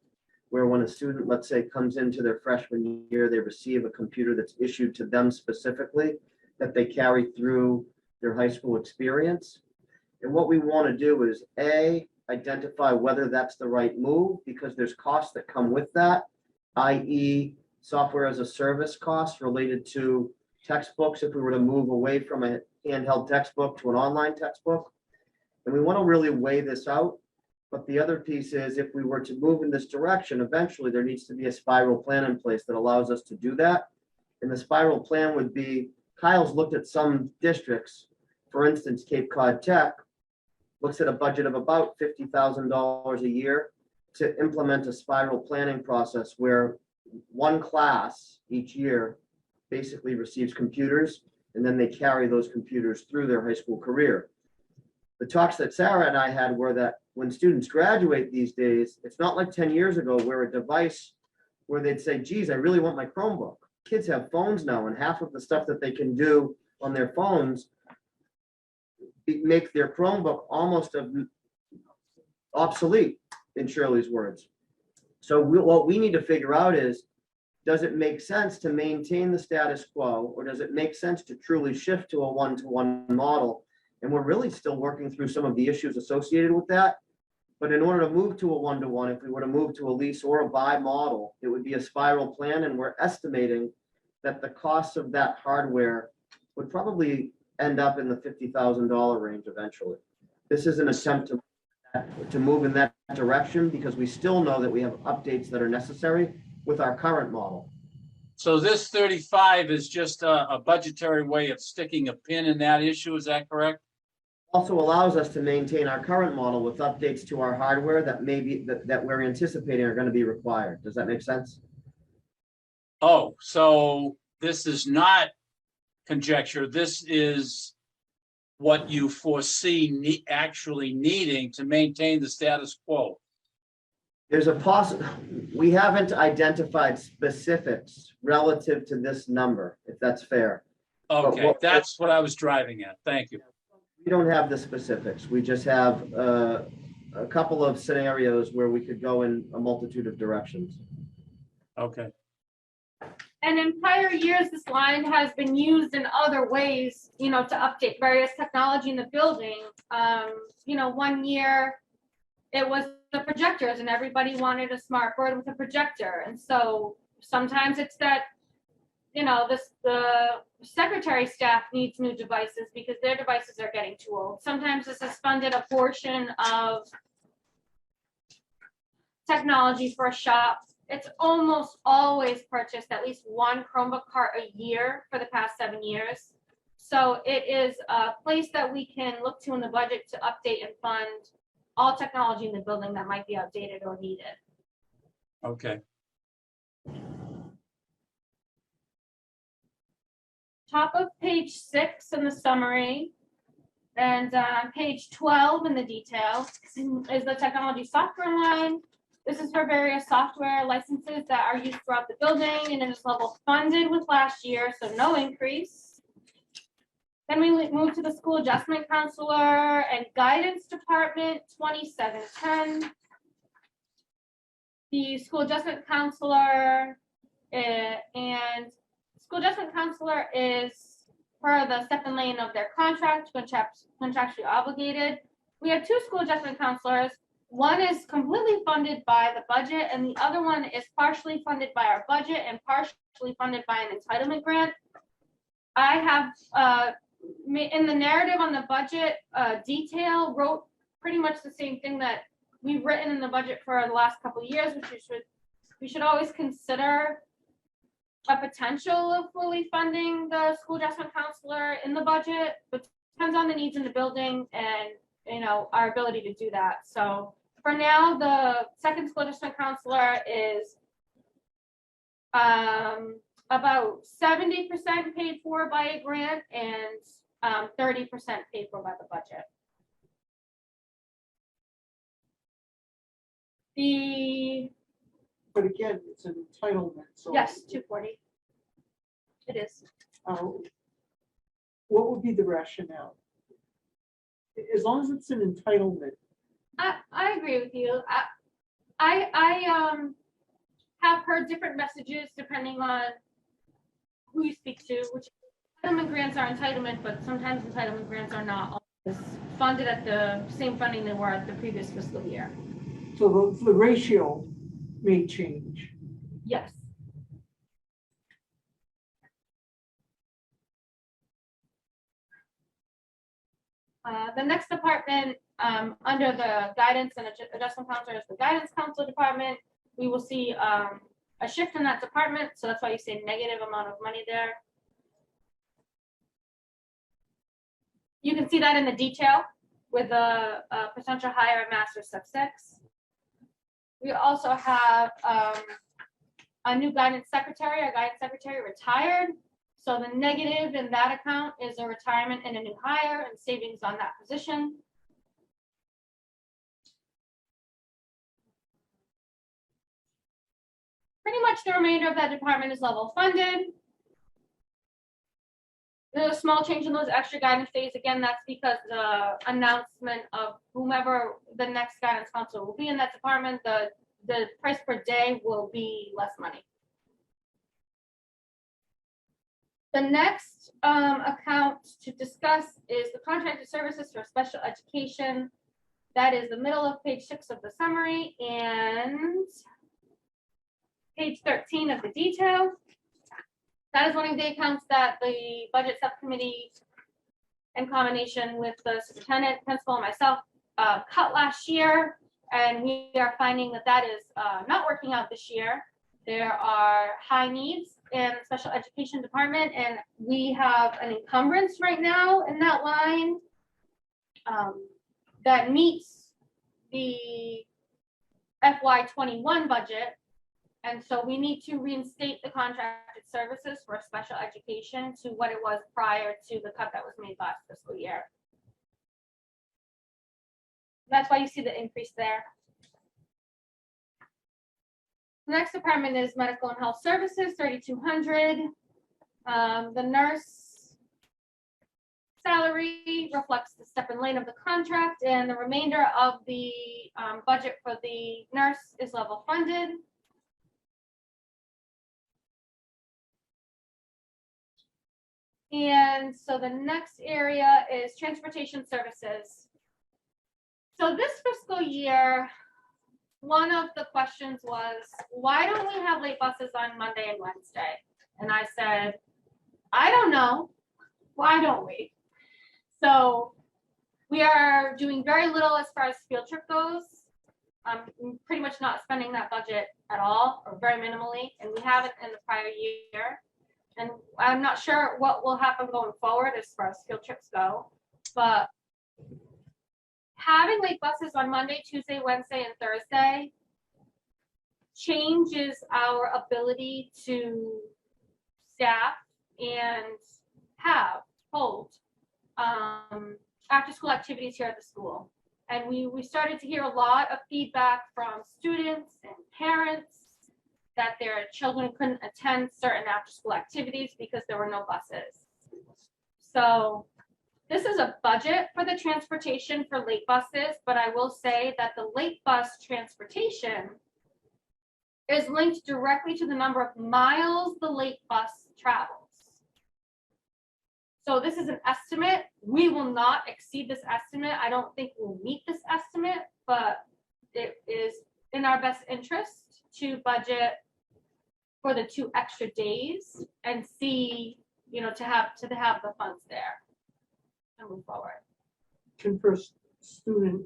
where when a student, let's say, comes into their freshman year, they receive a computer that's issued to them specifically that they carry through their high school experience. And what we want to do is identify whether that's the right move, because there's costs that come with that, i.e. software as a service cost related to textbooks if we were to move away from a handheld textbook to an online textbook. And we want to really weigh this out. But the other piece is if we were to move in this direction, eventually there needs to be a spiral plan in place that allows us to do that. And the spiral plan would be, Kyle's looked at some districts, for instance, Cape Cod Tech looks at a budget of about $50,000 a year to implement a spiral planning process where one class each year basically receives computers, and then they carry those computers through their high school career. The talks that Sarah and I had were that when students graduate these days, it's not like 10 years ago where a device where they'd say, geez, I really want my Chromebook. Kids have phones now, and half of the stuff that they can do on their phones make their Chromebook almost obsolete, in Shirley's words. So what we need to figure out is, does it make sense to maintain the status quo, or does it make sense to truly shift to a one-to-one model? And we're really still working through some of the issues associated with that. But in order to move to a one-to-one, if we were to move to a lease or a buy model, it would be a spiral plan. And we're estimating that the cost of that hardware would probably end up in the $50,000 range eventually. This is an attempt to move in to move in that direction, because we still know that we have updates that are necessary with our current model. So this 35 is just a budgetary way of sticking a pin in that issue, is that correct? Also allows us to maintain our current model with updates to our hardware that that we're anticipating are going to be required. Does that make sense? Oh, so this is not conjecture, this is what you foresee actually needing to maintain the status quo. There's a we haven't identified specifics relative to this number, if that's fair. Okay, that's what I was driving at. Thank you. We don't have the specifics. We just have a couple of scenarios where we could go in a multitude of directions. Okay. And in prior years, this line has been used in other ways, to update various technology in the building. One year it was the projectors and everybody wanted a smart board with a projector. And so sometimes it's that, the secretary staff needs new devices because their devices are getting too old. Sometimes this has funded a portion of technology for a shop. It's almost always purchased at least one Chromebook cart a year for the past 7 years. So it is a place that we can look to in the budget to update and fund all technology in the building that might be outdated or needed. Okay. Top of page 6 in the summary and page 12 in the detail is the technology software line. This is for various software licenses that are used throughout the building, and it is level funded with last year, so no increase. Then we move to the school adjustment counselor and guidance department, 2710. The school adjustment counselor is per the second lane of their contract, contractually obligated. We have 2 school adjustment counselors. One is completely funded by the budget, and the other one is partially funded by our budget and partially funded by an entitlement grant. I have, in the narrative on the budget detail, wrote pretty much the same thing that we've written in the budget for the last couple of years, which is we should always consider a potential of fully funding the school adjustment counselor in the budget, but depends on the needs in the building and our ability to do that. So for now, the second school adjustment counselor is about 70% paid for by a grant and 30% paid for by the budget. But again, it's an entitlement, so. Yes, 240. It is. What would be the rationale? As long as it's an entitlement. I agree with you. I have heard different messages depending on who you speak to, which entitlement grants are entitlement, but sometimes entitlement grants are not always funded at the same funding they were at the previous fiscal year. So the ratio may change. Yes. The next department under the guidance and adjustment counselor is the guidance counselor department. We will see a shift in that department, so that's why you see a negative amount of money there. You can see that in the detail with a potential hire at Master Step 6. We also have a new guidance secretary. Our guidance secretary retired. So the negative in that account is a retirement and a new hire and savings on that position. Pretty much the remainder of that department is level funded. There's a small change in those extra guidance days. Again, that's because the announcement of whomever the next guidance counselor will be in that department, the price per day will be less money. The next account to discuss is the contracted services for special education. That is the middle of page 6 of the summary and page 13 of the detail. That is one of the accounts that the budget subcommittee, in combination with the superintendent, principal, and myself, cut last year, and we are finding that that is not working out this year. There are high needs in the special education department, and we have an encumbrance right now in that line that meets the FY21 budget. And so we need to reinstate the contracted services for special education to what it was prior to the cut that was made last fiscal year. That's why you see the increase there. The next department is medical and health services, 3,200. The nurse salary reflects the step and lane of the contract, and the remainder of the budget for the nurse is level funded. And so the next area is transportation services. So this fiscal year, one of the questions was, why don't we have late buses on Monday and Wednesday? And I said, I don't know. Why don't we? So we are doing very little as far as field trip goes. Pretty much not spending that budget at all, or very minimally, and we haven't in the prior year. And I'm not sure what will happen going forward as far as field trips go, but having late buses on Monday, Tuesday, Wednesday, and Thursday changes our ability to staff and hold after school activities here at the school. And we started to hear a lot of feedback from students and parents that their children couldn't attend certain after school activities because there were no buses. So this is a budget for the transportation for late buses, but I will say that the late bus transportation is linked directly to the number of miles the late bus travels. So this is an estimate. We will not exceed this estimate. I don't think we'll meet this estimate, but it is in our best interest to budget for the 2 extra days and see, to have the funds there and move forward. Can first student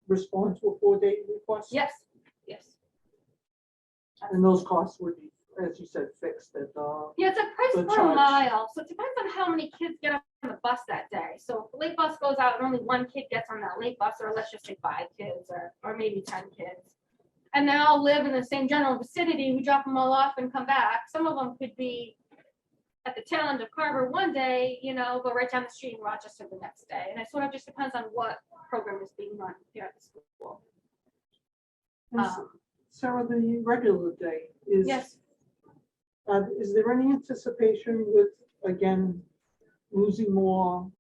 respond to a 4-day request? Yes. And those costs would be, as you said, fixed at Yeah, it's a price the per charge. mile, so it depends on how many kids get on the bus that day. So if the late bus goes out and only 1 kid gets on that late bus, or let's just say 5 kids, or maybe 10 kids, and they all live in the same general vicinity, we drop them all off and come back. Some of them could be at the tail end of Carver one day, but right down the street in Rochester the next day. And it sort of just depends on what program is being run here at the school. Sarah, the regular day is. Yes. Is there any anticipation with, again, losing more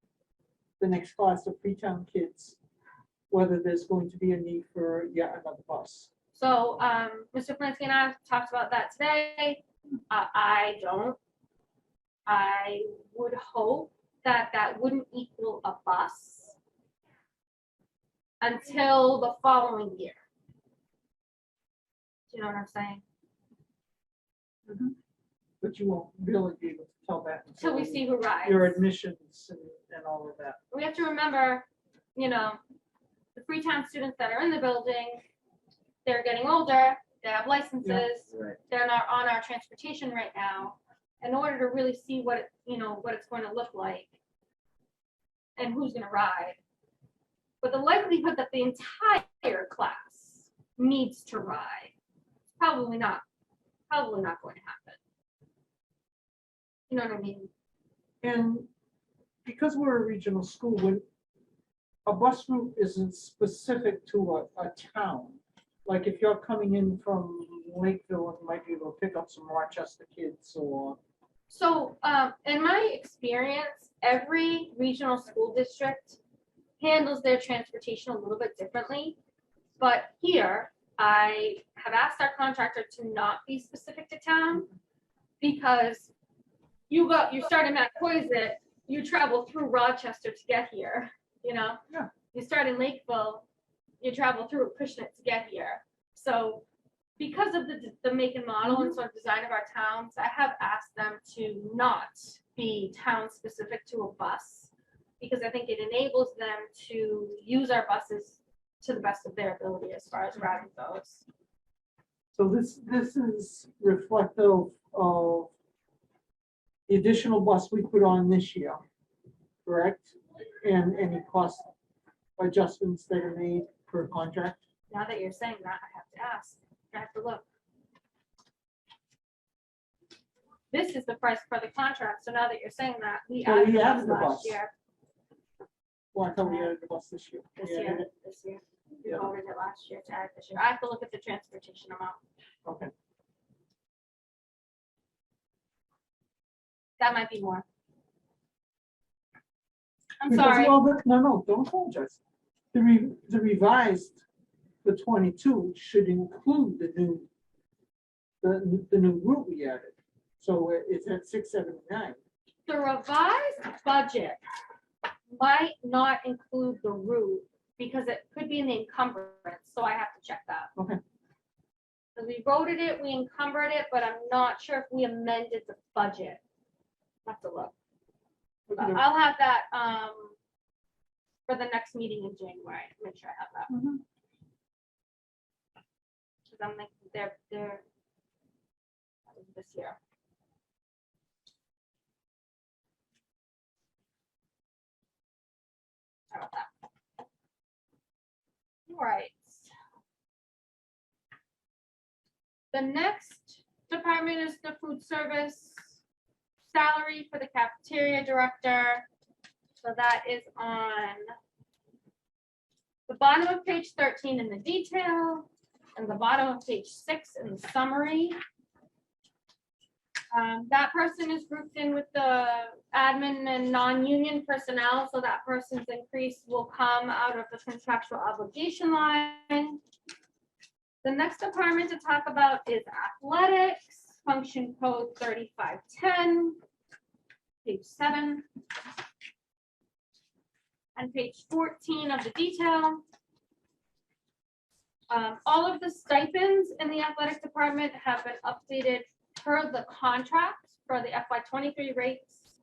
the next class of Freetown kids, whether there's going to be a need for yet another bus? So Mr. Flansky and I talked about that today. I would hope that wouldn't equal a bus until the following year. Do you know what I'm saying? Mm-hmm. But you won't really be able to tell that Until we see who rides. your admissions and all of that. We have to remember, the Freetown students that are in the building, they're getting older, they have licenses, Right. they're not on our transportation right now. In order to really see what it's going to look like and who's going to ride. But the likelihood that the entire class needs to ride, probably not going to happen. You know what I mean? And because we're a regional school, when a bus route isn't specific to a town, like if you're coming in from Lakeville, you might be able to pick up some Rochester kids or. So in my experience, every regional school district handles their transportation a little bit differently. But here, I have asked our contractor to not be specific to town because you start in Macquasit, you travel through Rochester to get here, Yeah. You start in Lakeville, you travel through Acushnet to get here. So because of the make and model and sort of design of our towns, I have asked them to not be town specific to a bus because I think it enables them to use our buses to the best of their ability as far as routing goes. So this is reflective of the additional bus we put on this year, correct? And any cost adjustments that are made per contract? Now that you're saying that, I have to ask, I have to look. This is the price for the contract, so now that you're saying that, we Well, added we the added bus the last bus. year, Well, I thought we added the bus this year. this We year, added it. this year. We Yeah. voted it last year to add this year. I have to look at the transportation amount. Okay. That might be more. I'm Because, sorry. well, no, don't apologize. The revised, the 22 should include the new route we added. So it's at 679. The revised budget might not include the route because it could be in the encumbrance, so I have to check that. Okay. So we voted it, we encumbered it, but I'm not sure if we amended the budget. Have to look. But Okay. I'll have that, for the next meeting in January, make sure I have that. Mhm. Cause I'm like, they're that was this year. How about that? All right. The next department is the food service salary for the cafeteria director. So that is on the bottom of page 13 in the detail and the bottom of page 6 in the summary. That person is grouped in with the admin and non-union personnel, so that person's increase will come out of the contractual obligation line. The next department to talk about is athletics, function code 3510, page 7. And page 14 of the detail. All of the stipends in the athletic department have been updated per the contract for the FY23 rates.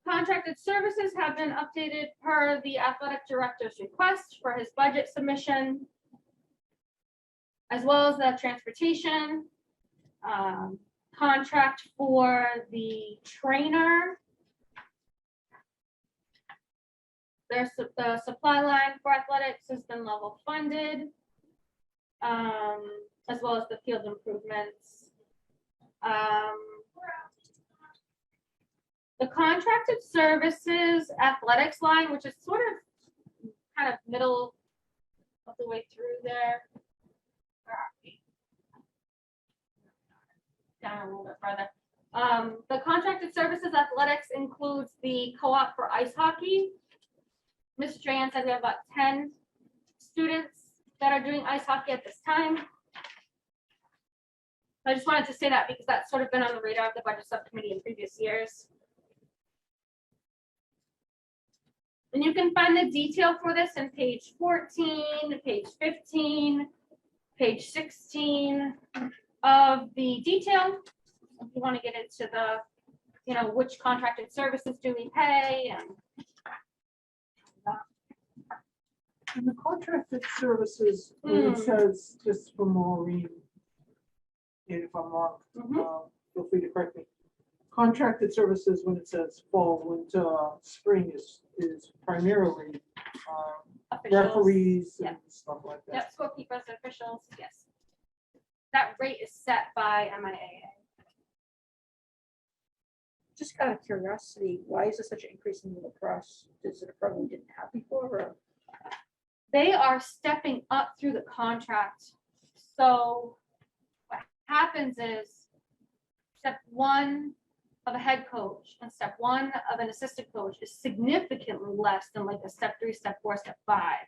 Contracted services have been updated per the athletic director's request for his budget submission, as well as the transportation contract for the trainer. The supply line for athletics has been level funded, as well as the field improvements. The contracted services athletics line, which is sort of kind of middle of the way through there. Where are we? Down a little bit further. The contracted services athletics includes the co-op for ice hockey. Ms. Tran said we have about 10 students that are doing ice hockey at this time. I just wanted to say that because that's sort of been on the radar of the budget subcommittee in previous years. And you can find the detail for this in page 14, page 15, page 16 of the detail. If you want to get into the, which contracted services do we pay and And the contracted services, when it says, just for Maureen, and if I'm wrong, feel free to correct me. Contracted services, when it says fall, winter, spring, is primarily officials. referees and Yeah. stuff like that. Yep, scorekeepers, officials, yes. That rate is set by MIAA. Just out of curiosity, why is there such an increase in the lacrosse? Is it a program we didn't have before? Or? They are stepping up through the contract. So what happens is step 1 of a head coach and step 1 of an assistant coach is significantly less than like a step 3, step 4, step 5.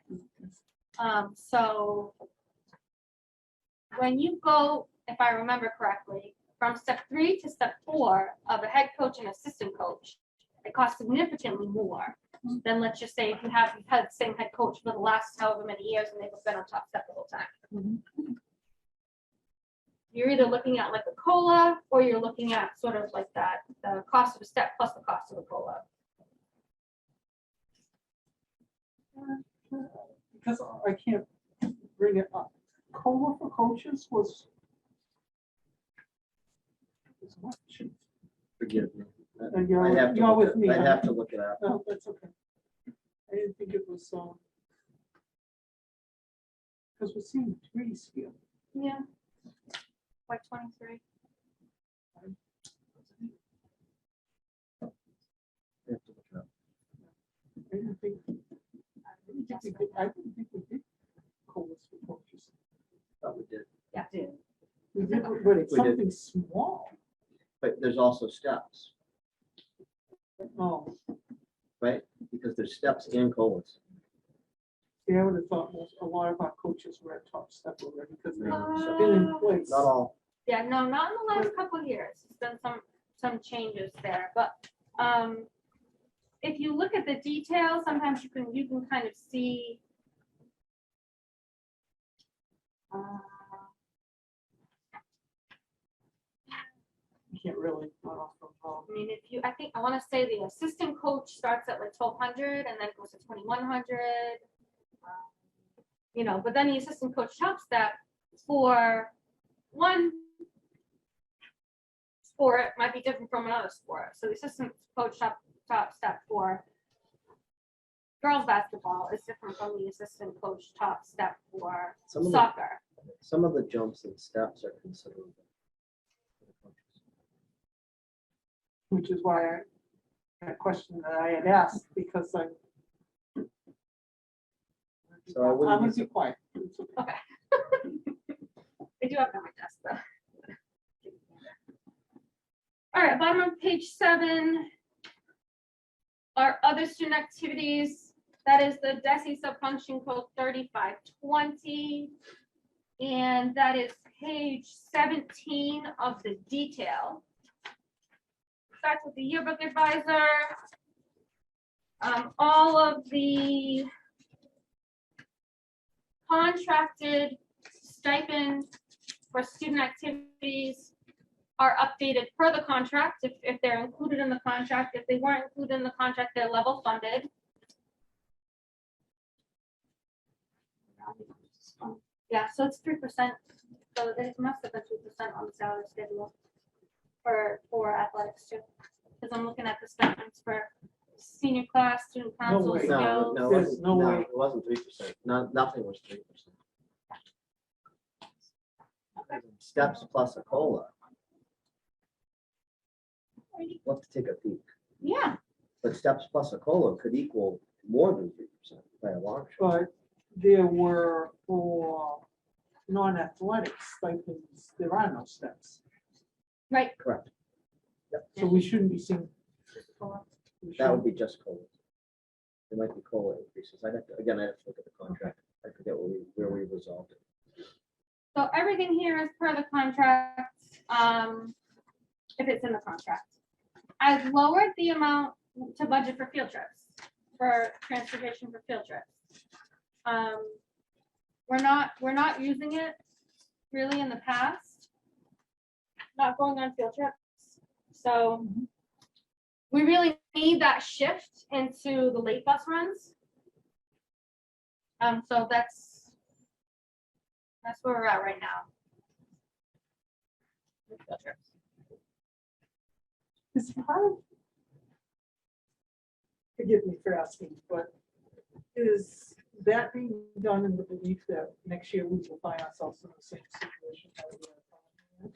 So when you go, if I remember correctly, from step 3 to step 4 of a head coach and assistant coach, it costs significantly more than, let's just say, if you've had the same head coach for the last however many years and they've been on top step the whole time. You're either looking at like a COLA or you're looking at sort of like that, the cost of a step plus the cost of a COLA. Because I can't bring it up. COLA for coaches was much. Forgive me. And you're- I'd have to you're look with it- me, I'd huh? have to look it up. No, that's okay. I didn't think it was, because we're seeing threes here. Yeah. Like 23. I'd have to look it up. I didn't think we did COLAs for coaches. Thought we did. Yeah. We did, but it's We did. something small. But there's also steps, Oh, right? Because there's steps and COLAs. see, I would have thought a lot of our coaches were at top step already because they've No. been in place. Not all. Yeah, no, not in the last couple of years. There's been some changes there, but if you look at the details, sometimes you can kind of see. You can't really run off from home. I mean, I want to say the assistant coach starts at like 1,200 and then it goes to 2,100. You know, but then the assistant coach top step for one sport might be different from another sport. So the assistant coach top step for girls basketball is different from the assistant coach top step for Some of the, soccer. some of the jumps and steps are considerable. Which is why that question that I had asked, because So I I'm wouldn't gonna be be quiet. It's okay. Okay. They do have them on my desk though. All right, bottom of page 7. Our other student activities, that is the DESI subfunction code 3520. And that is page 17 of the detail. Starts with the yearbook advisor. All of the contracted stipend for student activities are updated per the contract, if they're included in the contract. If they weren't included in the contract, they're level funded. Yeah, so it's 3%. So it must have been 2% on the salary schedule for athletics too. Because I'm looking at the stipends for senior class, student council, way. skills. No, There's no way. it wasn't 3%. Nothing was 3%. Steps plus a COLA. We'll have to take a peek. Yeah, But steps plus a COLA could equal more than 3% by a long shot. But there were for non-athletic stipends, there are no steps. right. Correct. So we shouldn't be seeing. That would be just COLA. There might be COLA increases. I'd have to look at the contract. I forget where we resolved it. So everything here is per the contract, if it's in the contract. I've lowered the amount to budget for field trips, for transportation for field trips. We're not using it really in the past. Not going on field trips. So we really need that shift into the late bus runs. So that's where we're at right now. Field trips. Is part of, forgive me for asking, but is that being done in the belief that next year we will find ourselves in the same situation that we are in?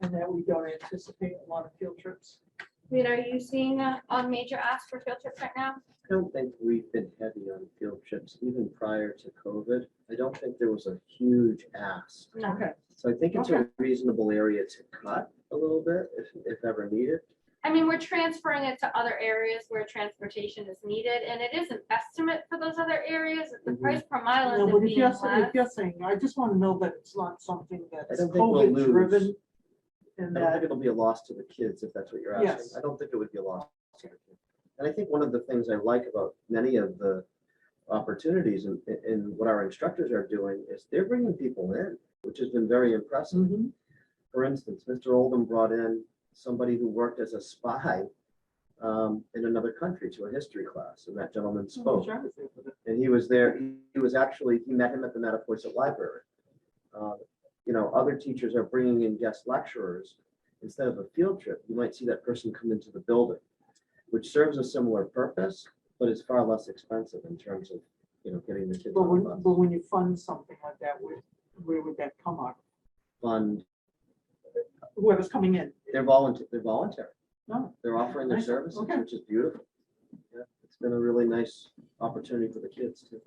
And that we don't anticipate a lot of field trips? I mean, are you seeing a major ask for field trips right now? I don't think we've been heavy on field trips even prior to COVID. I don't think there was a huge ask. No. Okay, So I think it's a reasonable area to cut a little bit if ever needed. I mean, we're transferring it to other areas where transportation is needed, and it is an estimate for those other areas. The price per mile no, ends but up if being you're, less. if you're saying, I just want to know that it's not something I that's don't think we'll COVID lose. driven. And I don't think that, it'll be a loss to the kids if that's what you're asking. Yes. I don't think it would be a loss to the kids. And I think one of the things I like about many of the opportunities in what our instructors are doing is they're bringing people in, which has been very impressive. Mhm. For instance, Mr. Oldham brought in somebody who worked as a spy in another country to a history class, and that gentleman Oh, spoke. sure, I was there for that. And he was there, he was actually, he met him at the Mattapoisett Library. You know, other teachers are bringing in guest lecturers. Instead of a field trip, you might see that person come into the building, which serves a similar purpose, but is far less expensive in terms of, you know, getting the kids But on when, the bus. but when you fund something like that, where would that come out? Fund, Whoever's coming in? they're voluntary. No. They're offering their Nice. services, Okay. which is beautiful. Yeah, it's been a really nice opportunity for the kids too.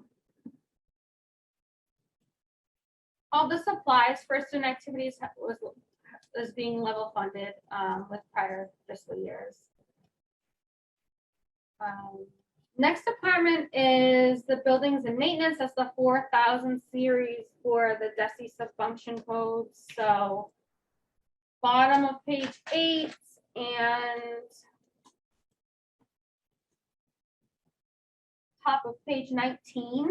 All the supplies for student activities is being level funded with prior fiscal years. Next department is the buildings and maintenance. That's the 4,000 series for the DESI subfunction codes. So bottom of page 8 and top of page 19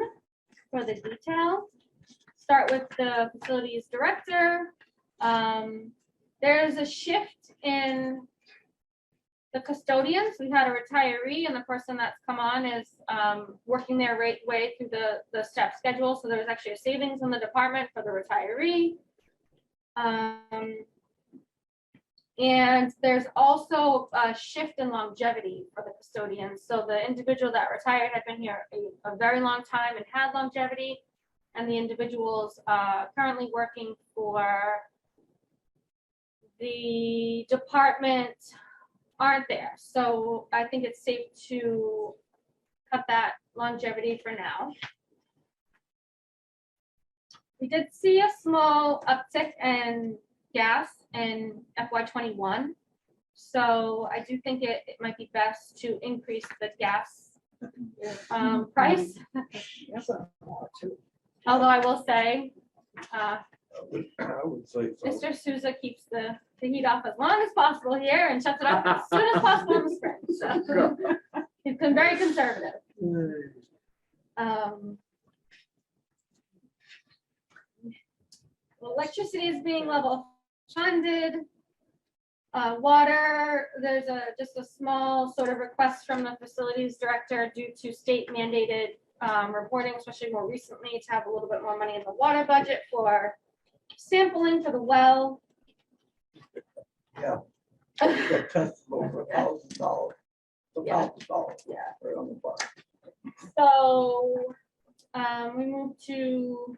for the detail. Start with the facilities director. There's a shift in the custodians. We had a retiree, and the person that's come on is working their way through the step schedule. So there's actually a savings in the department for the retiree. And there's also a shift in longevity for the custodians. So the individual that retired had been here a very long time and had longevity. And the individuals currently working for the department aren't there. So I think it's safe to cut that longevity for now. We did see a small uptick in gas in FY21. So I do think it might be best to increase the gas price. That's a lot too. Although I will say, I would say so. Mr. Souza keeps the heat off as long as possible here and shuts it off as soon as possible in the spring. So he's been very conservative. Electricity is being level funded. Water, there's just a small sort of request from the facilities director due to state mandated reporting, especially more recently, to have a little bit more money in the water budget for sampling for the well. Yeah. That test over $1,000. Yeah. $1,000. Yeah. Right on the bus. So we move to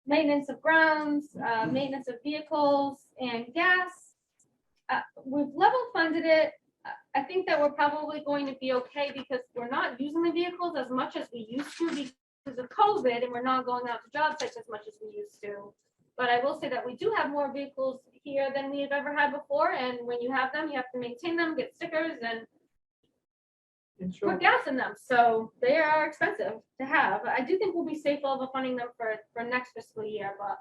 maintenance of grounds, maintenance of vehicles, and gas. We've level funded it. I think that we're probably going to be okay because we're not using the vehicles as much as we used to because of COVID, and we're not going out to job sites as much as we used to. But I will say that we do have more vehicles here than we have ever had before, and when you have them, you have to maintain them, get stickers, and put gas in them. So they are expensive to have. I do think we'll be safe level funding them for next fiscal year, but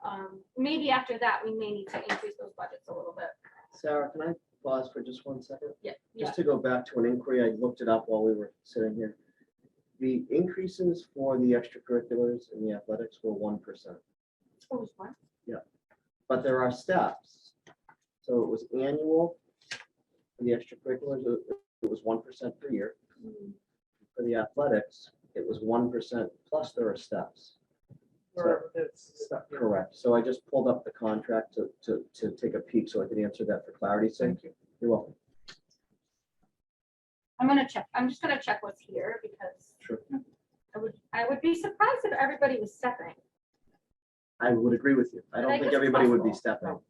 maybe after that, we may need to increase those budgets a little bit. Sarah, can I pause for just 1 second? Yeah. Just to go back to an inquiry, I looked it up while we were sitting here. The increases for the extracurriculars and the athletics were 1%, Oh, which one? but there are steps. So it was annual for the extracurriculars, it was 1% per year. For the athletics, it was 1% plus there are steps. Wherever that's stuff. yeah. Correct. So I just pulled up the contract to take a peek so I could answer that for clarity's sake. Thank you. You're welcome. I'm gonna check. I'm just gonna check what's here because Sure. I would be surprised if everybody was stepping. I would agree with you. I But I don't think guess it's everybody would be possible. stepping.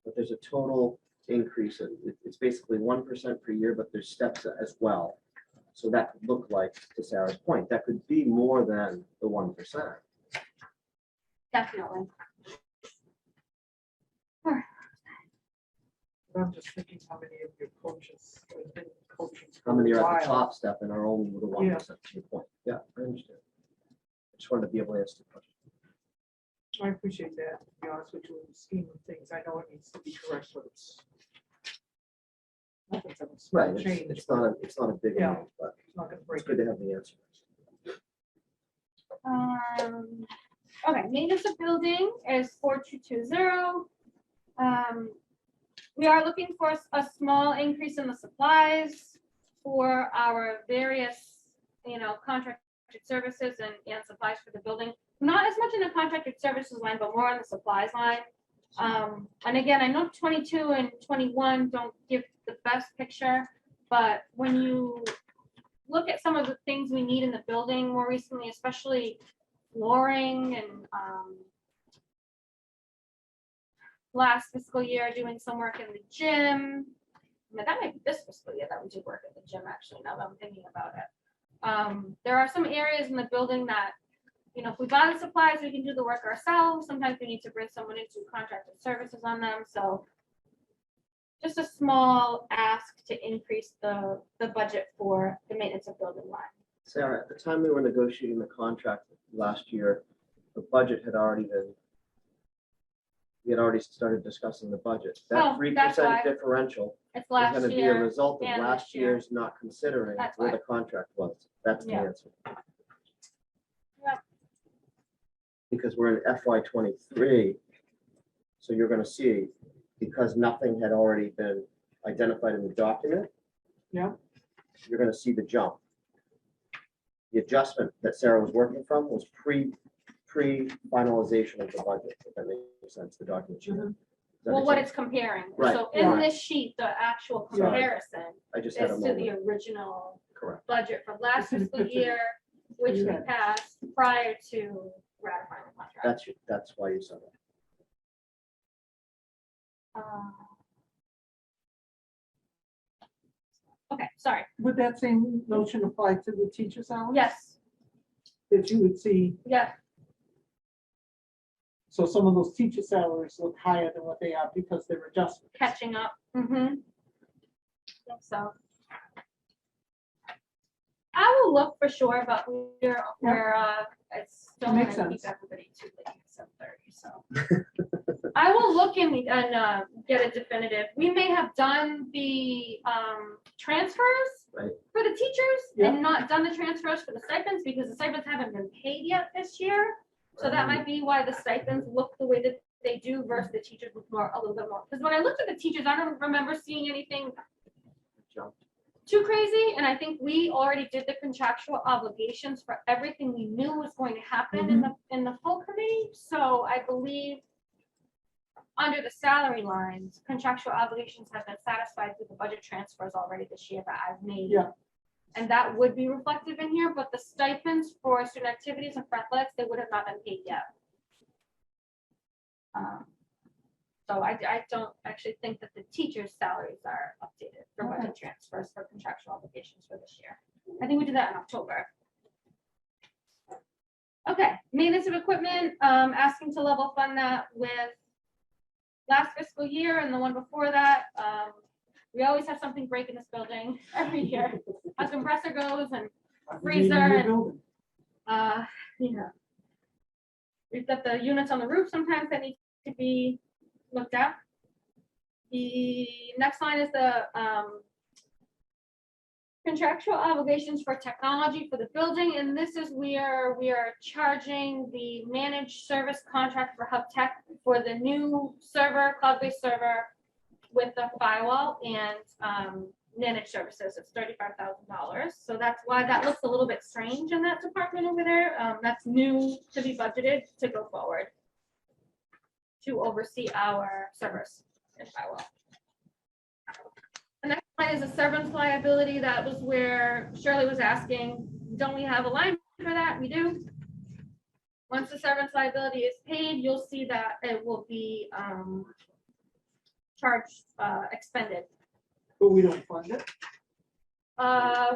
But there's a total increase. It's basically 1% per year, but there's steps as well. So that could look like, to Sarah's point, that could be more than the 1%. Definitely. I'm just thinking how many of your coaches have been coaching. for How many a are at the while. top step and are only with a 1% to your point? Yeah, I understand. I just wanted to be able to answer the question. I appreciate that, to be honest with you, in the scheme of things, I know it needs to be correct, but it's. Nothing's gonna Right, change, it's not a big Yeah. amount, but it's not gonna it's break good it. to have the answer. Okay, maintenance of building is 4220. We are looking for a small increase in the supplies for our various, contracted services and supplies for the building. Not as much in the contracted services line, but more on the supplies line. And again, I know 22 and 21 don't give the best picture, but when you look at some of the things we need in the building more recently, especially flooring and last fiscal year doing some work in the gym. I mean, that might be this fiscal year that we did work at the gym, actually, now that I'm thinking about it. There are some areas in the building that, if we buy the supplies, we can do the work ourselves. Sometimes we need to bring someone in to do contracted services on them. So just a small ask to increase the budget for the maintenance of building line. Sarah, at the time we were negotiating the contract last year, the budget had already been, we had already started discussing the budget. That Oh, 3% that's why. differential It's is last going to be a year. result of and last this year. year's not considering That's where why. the contract was. That's the Yeah. answer. Yep. Because we're in FY '23, so you're going to see, because nothing had already been identified in the document. Yeah. You're going to see the jump. The adjustment that Sarah was working from was pre-finalization of the budget, if that makes sense, the document. sheet. Mhm. Does that Well, make what sense? it's comparing. Right, So in right. this sheet, the actual Sorry. comparison I just had a is to the moment. original Correct. budget for last It's in the fiscal picture. year, which we Yeah. passed prior to ratifying the contract. That's why you saw that. Okay, sorry. Would that same notion apply to the teacher salary? Yes, That you would see, yeah, so some of those teacher salaries look higher than what they are because they're adjustments. catching up. Mm-hmm. Think so. I will look for sure, but it's still Makes gonna keep sense. everybody too late at 7:30, so. I will look and get a definitive. We may have done the transfers Right. for the teachers Yeah. and not done the transfers for the stipends because the stipends haven't been paid yet this year. So that might be why the stipends look the way that they do versus the teachers look a little bit more. Because when I looked at the teachers, I don't remember seeing anything Jump. too crazy. And I think we already did the contractual obligations for everything we knew was going to happen in the full committee. So I believe under the salary lines, contractual obligations have been satisfied through the budget transfers already this year that I've made. Yeah. And And that would be reflective in here, but the stipends for student activities and for athletics, they would have not been paid yet. So I don't actually think that the teachers' salaries are updated for budget transfers for contractual obligations for this year. I think we did that in October. Okay, maintenance of equipment, asking to level fund that with last fiscal year and the one before that. We always have something break in this building every year. A compressor goes and freezer and we've got the units on the roof sometimes that need to be looked at. The next line is the contractual obligations for technology for the building, and this is where we are charging the managed service contract for Hub Tech for the new server, cloud-based server with the firewall and managed services. It's $35,000. So that's why that looks a little bit strange in that department over there. That's new to be budgeted to go forward to oversee our servers and firewall. The next line is a severance liability. That was where Shirley was asking, don't we have a line for that? We do. Once the severance liability is paid, you'll see that it will be charged, expended. But we don't fund it.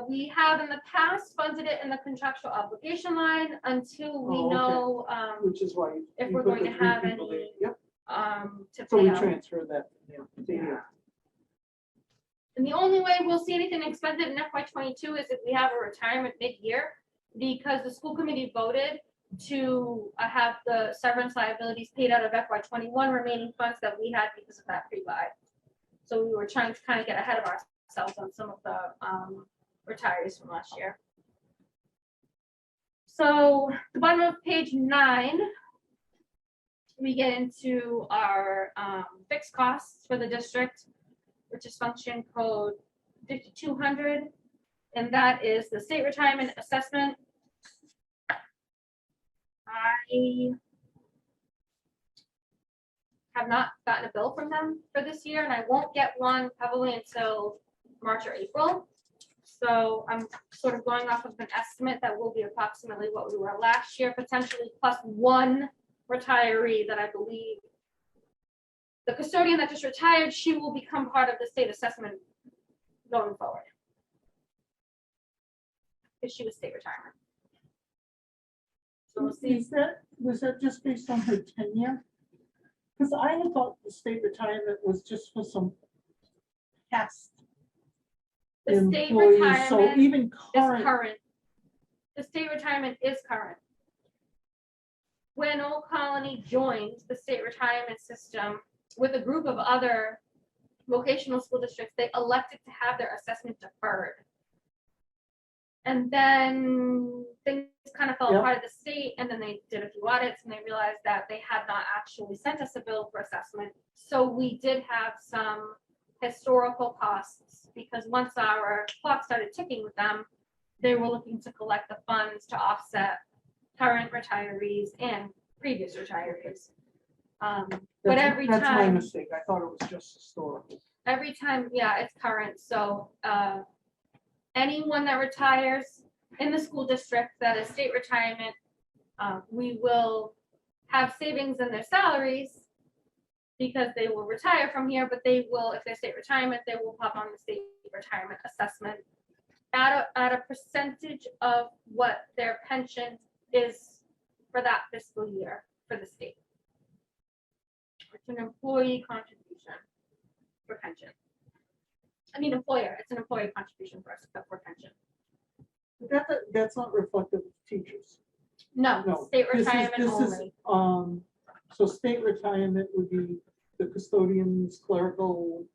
We have in the past funded it in the contractual obligation line until we Oh, okay. know, Which is why. if you we're put going the to three have people there. any- Yep, to so pay we out. transfer that. Yeah. And the only way we'll see anything expended in FY '22 is if we have a retirement mid-year, because the school committee voted to have the severance liabilities paid out of FY '21 remaining funds that we had because of that pre-buy. So we were trying to kind of get ahead of ourselves on some of the retirees from last year. So the bottom of page 9 we get into our fixed costs for the district, which is function code 5200, and that is the state retirement assessment. I have not gotten a bill from them for this year, and I won't get one probably until March or April. So I'm sort of going off of an estimate that will be approximately what we were last year, potentially plus one retiree that I believe the custodian that just retired, she will become part of the state assessment going forward. Because she was state retirement. So we'll see. Was that just based on her tenure? Because I had thought the state retirement was just for some past The state employees, so retirement even is current. current. The state retirement is current. When Old Colony joined the state retirement system with a group of other vocational school districts, they elected to have their assessment deferred. And then things kind of fell Yep. apart at the state, and then they did a few audits and they realized that they had not actually sent us a bill for assessment. So we did have some historical costs because once our clock started ticking with them, they were looking to collect the funds to offset current retirees and previous retirees. But every That's my time, mistake. I thought it was just historical. every time, yeah, it's current. So anyone that retires in the school district that is state retirement, we will have savings in their salaries because they will retire from here, but they will, if they're state retirement, they will pop on the state retirement assessment at a percentage of what their pension is for that fiscal year for the state. It's an employee contribution for pension. I mean, employer, it's an employee contribution for us, but for pension. That's not reflective of teachers. No, No. state This is- retirement this is, only. So state retirement would be the custodians, clerical,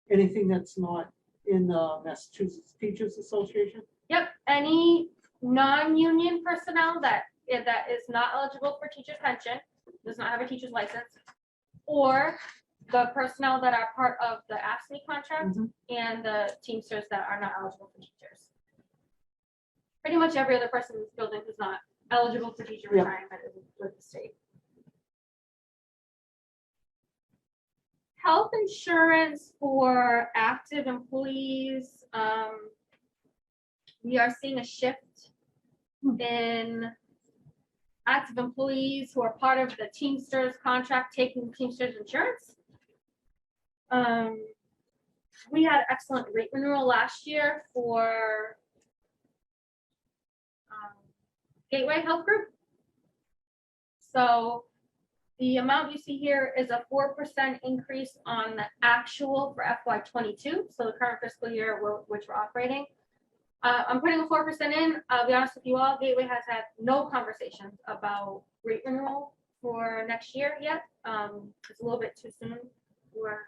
anything that's not in the Massachusetts Teachers Association? Yep, any non-union personnel that is not eligible for teacher's pension, does not have a teacher's license, or the personnel that are part of the AFSCME contract Mhm. and the Teamsters that are not eligible for teachers. Pretty much every other person in this building who's not eligible for teacher Yep. retirement is with the state. Health insurance for active employees, we are seeing a shift in active employees who are part of the Teamsters contract taking Teamsters insurance. We had excellent rate renewal last year for Gateway Health Group. So the amount you see here is a 4% increase on the actual for FY22, so the current fiscal year which we're operating. I'm putting a 4% in. I'll be honest with you all, Gateway has had no conversations about rate renewal for next year yet. It's a little bit too soon for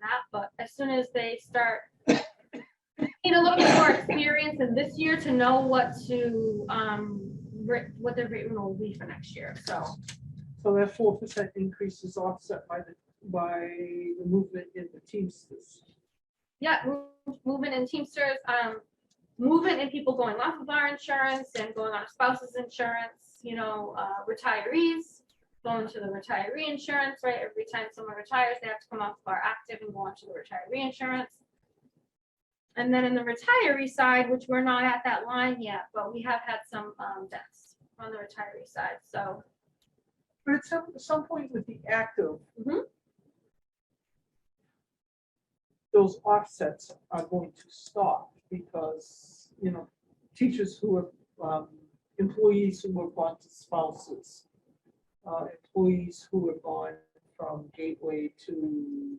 that, but as soon as they start need a little bit more experience in this year to know what to what their rate renewal will be for next year. So that 4% increase is offset by the movement in the Teamsters. yeah, movement in Teamsters, movement in people going off of our insurance and going on a spouse's insurance, you know, retirees going to the retiree insurance, right? Every time someone retires, they have to come off of our active and go on to the retiree insurance. And then in the retiree side, which we're not at that line yet, but we have had some deaths on the retiree side. So, But at some point with the active, Mhm. those offsets are going to stop because, you know, teachers who are employees who have gone to spouses, employees who have gone from Gateway to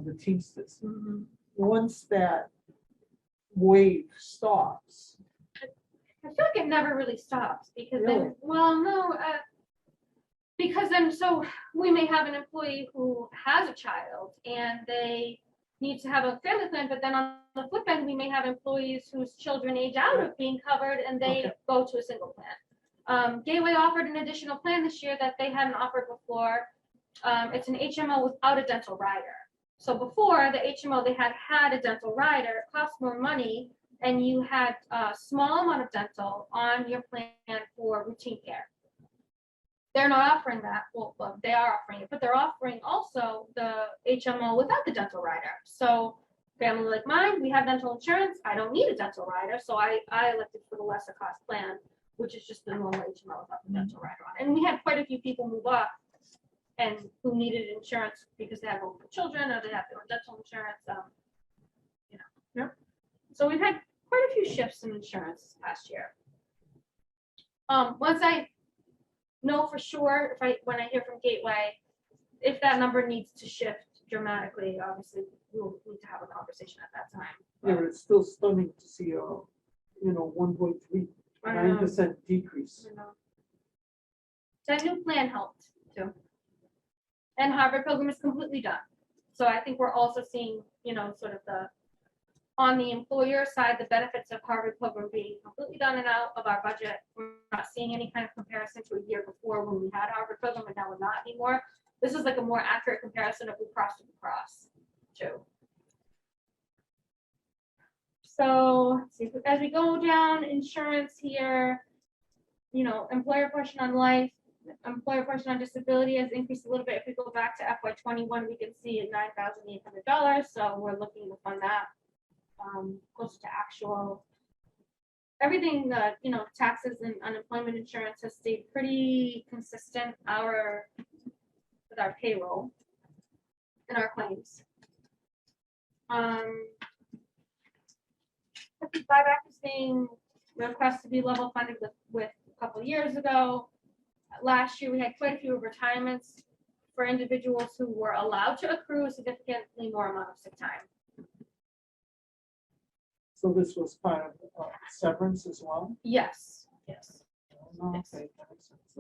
the Teamsters. Once that wave stops, I feel like it never really stops because Really? then, well, no, because then, so we may have an employee who has a child and they need to have a family plan, but then on the flip end, we may have employees whose children age out of being covered and they Okay. go to a single plan. Gateway offered an additional plan this year that they hadn't offered before. It's an HMO without a dental rider. So before, the HMO, they had a dental rider, it cost more money, and you had a small amount of dental on your plan for routine care. They're not offering that. Well, they are offering it, but they're offering also the HMO without the dental rider. So family like mine, we have dental insurance. I don't need a dental rider, so I elected for the lesser cost plan, which is just the normal HMO without the dental rider on. And we had quite a few people move up and who needed insurance because they have multiple children or they have their own dental insurance. So we've had quite a few shifts in insurance this past year. Once I know for sure, when I hear from Gateway, if that number needs to shift dramatically, obviously we'll need to have a conversation at that time. Yeah, but it's still stunning to see a, 1.39% decrease. You know. That new plan helped too. And Harvard Pilgrim is completely done. So I think we're also seeing, sort of on the employer side, the benefits of Harvard Pilgrim being completely done and out of our budget. We're not seeing any kind of comparison to a year before when we had Harvard Pilgrim, and now we're not anymore. This is like a more accurate comparison of Blue Cross to Blue Cross too. So let's see, as we go down insurance here, employer portion on life, employer portion on disability has increased a little bit. If we go back to FY21, we can see $9,800. So we're looking to fund that close to actual. Everything, taxes and unemployment insurance has stayed pretty consistent with our payroll and our claims. Buyback is being requested to be level funded with a couple years ago. Last year, we had quite a few retirements for individuals who were allowed to accrue a significantly more amount of sick time. So this was part of severance as well? Yes. Yes. Oh, okay, that makes sense.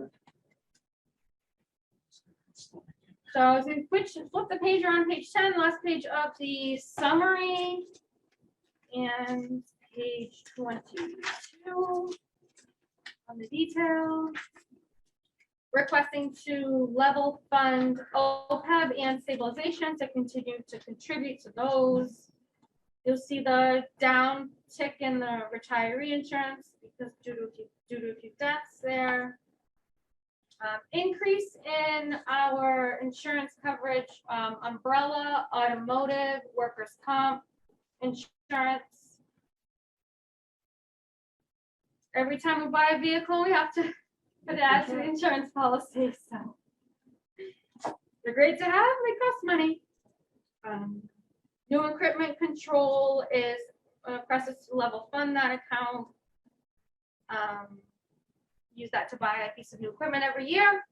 So as we flip the page around page 10, last page of the summary, and page 22 on the detail. Requesting to level fund OPEB and stabilization to continue to contribute to those. You'll see the down tick in the retiree insurance because due to a few deaths there. Increase in our insurance coverage, umbrella, automotive, workers' comp, insurance. Every time we buy a vehicle, we have to put it add to the insurance policy. So they're great to have, they cost money. New equipment control is process to level fund that account. Use that to buy a piece of new equipment every year.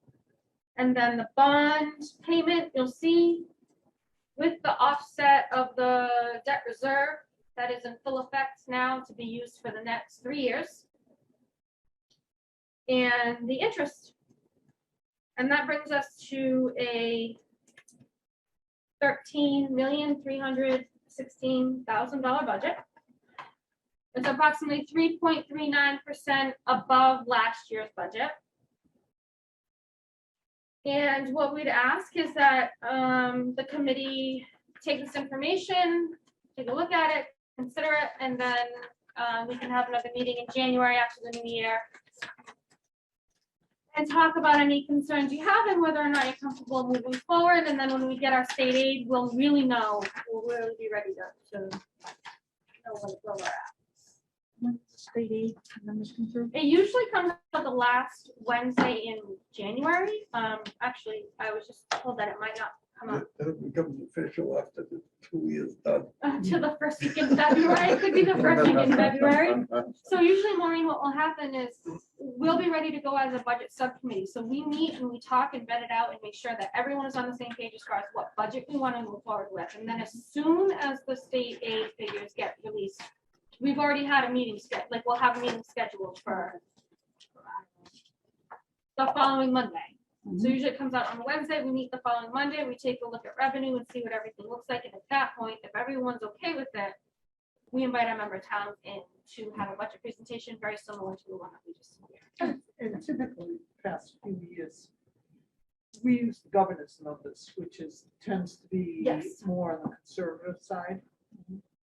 And then the bond payment, you'll see with the offset of the debt reserve that is in full effect now to be used for the next 3 years. And the interest. And that brings us to a $13,316,000 budget. It's approximately 3.39% above last year's budget. And what we'd ask is that the committee take this information, take a look at it, consider it, and then we can have another meeting in January after the new year and talk about any concerns you have and whether or not you're comfortable moving forward. And then when we get our state aid, we'll really know, we'll really be ready to know where we're at. When the state aid numbers come through? It usually comes out the last Wednesday in January. Actually, I was just told that it might not come up It becomes official after the 2 years done. to the first week in February. It could be the first week in February. So usually, Maureen, what will happen is we'll be ready to go as a budget subcommittee. So we meet and we talk and vet it out and make sure that everyone is on the same page as far as what budget we want to move forward with. And then as soon as the state aid figures get released, we've already had a meeting scheduled, like we'll have a meeting scheduled for the following Monday. So usually it comes out on Wednesday, we meet the following Monday, we take a look at revenue and see what everything looks like. And at that point, if everyone's okay with it, we invite our member towns in to have a budget presentation very similar to the one that we just did. And typically, past few years, we use the governance numbers, which tends to be Yes. more on the conservative side.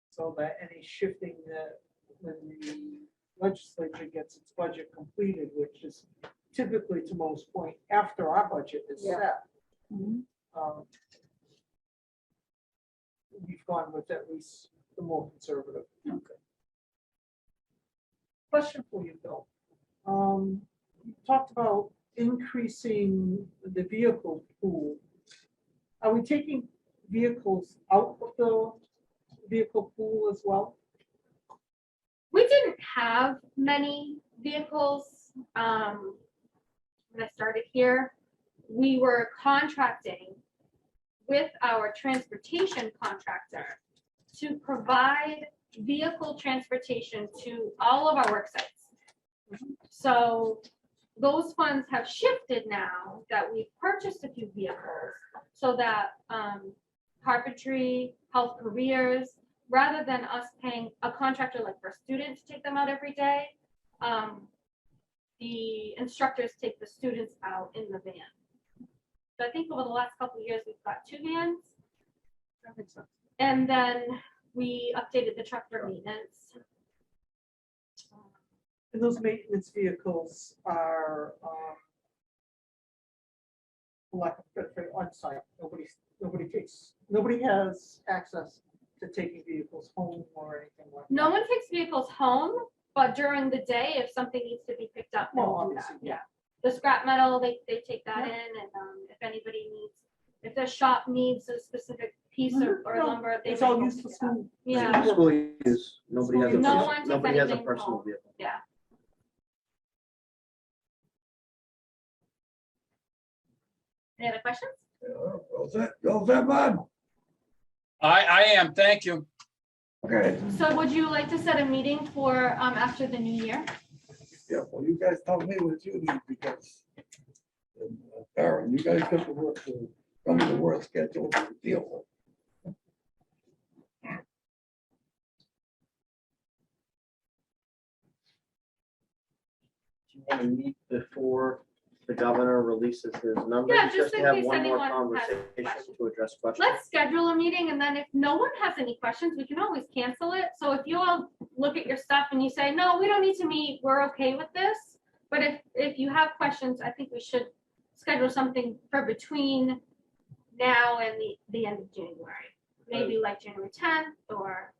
So that any shifting that when the legislature gets its budget completed, which is typically to most point after our budget is Yeah. set. Mhm. We've gone with at least the more conservative. Okay. Question for you, Bill. You talked about increasing the vehicle pool. Are we taking vehicles out of the vehicle pool as well? We didn't have many vehicles when I started here. We were contracting with our transportation contractor to provide vehicle transportation to all of our work sites. So those funds have shifted now that we've purchased a few vehicles so that carpentry, health careers, rather than us paying a contractor like for students to take them out every day, the instructors take the students out in the van. So I think over the last couple of years, we've got 2 vans. That makes sense. And then we updated the truck for maintenance. And those maintenance vehicles are, lack of better phrase, on site. Nobody has access to taking vehicles home or anything like that. No one takes vehicles home, but during the day, if something needs to be picked up, Well, they'll do that. obviously, Yeah. The scrap metal, they take that Yeah. in, and if anybody needs, if the shop needs a specific piece Mhm. or No, lumber, they. It's might all go used pick for it up. school. Yeah, School use, nobody has a, No pers- one takes nobody has a anything personal home. vehicle. yeah. Any other questions? All set, bud? I am, thank you. Okay, So would you like to set a meeting for after the new year? yeah, well, you guys tell me what you need because Aaron, you guys got to work to come to the work schedule to deal with. Do you want to meet before the governor releases his numbers? Yeah, just to in have case one more anyone has conversation questions. to address questions? Let's schedule a meeting, and then if no one has any questions, we can always cancel it. So if you all look at your stuff and you say, no, we don't need to meet, we're okay with this. But if you have questions, I think we should schedule something for between now and the end of January. Maybe like January 10th or.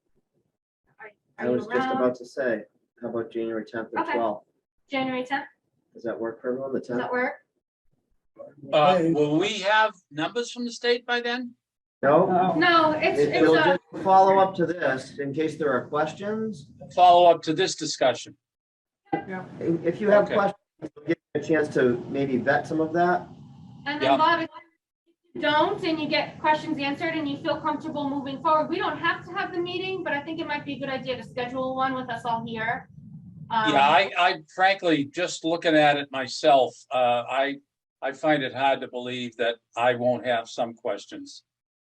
I are you was just around? about to say, how about January 10th or Okay. 12th? January 10th, Does that work for everyone, the does 10th? that work? Will we have numbers from the state by then? No? No, it's It'll a, just follow up to this in case there are questions. Follow up to this discussion. If you have Okay. questions, you'll get a chance to maybe vet some of that. and Yeah. then Bob, if you don't, and you get questions answered and you feel comfortable moving forward, we don't have to have the meeting, but I think it might be a good idea to schedule one with us all here. Yeah, I frankly, just looking at it myself, I find it hard to believe that I won't have some questions.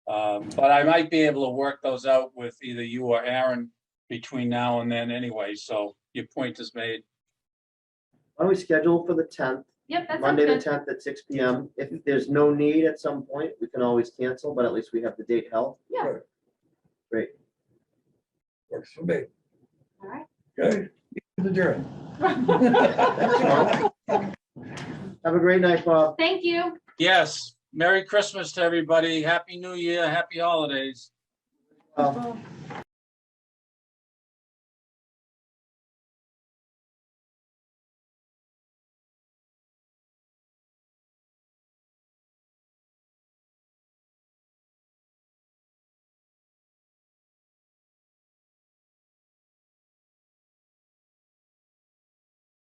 But I might be able to work those out with either you or Aaron between now and then anyway, so your point is made. Why don't we schedule for the 10th, Yep, that sounds Monday the good. 10th at 6 PM. If there's no need at some point, we can always cancel, but at least we have the date held. Yeah. Great. Works for me. All right. Okay, adjourned. Have a great night, Bob. Thank you. Yes, Merry Christmas to everybody. Happy New Year, happy holidays.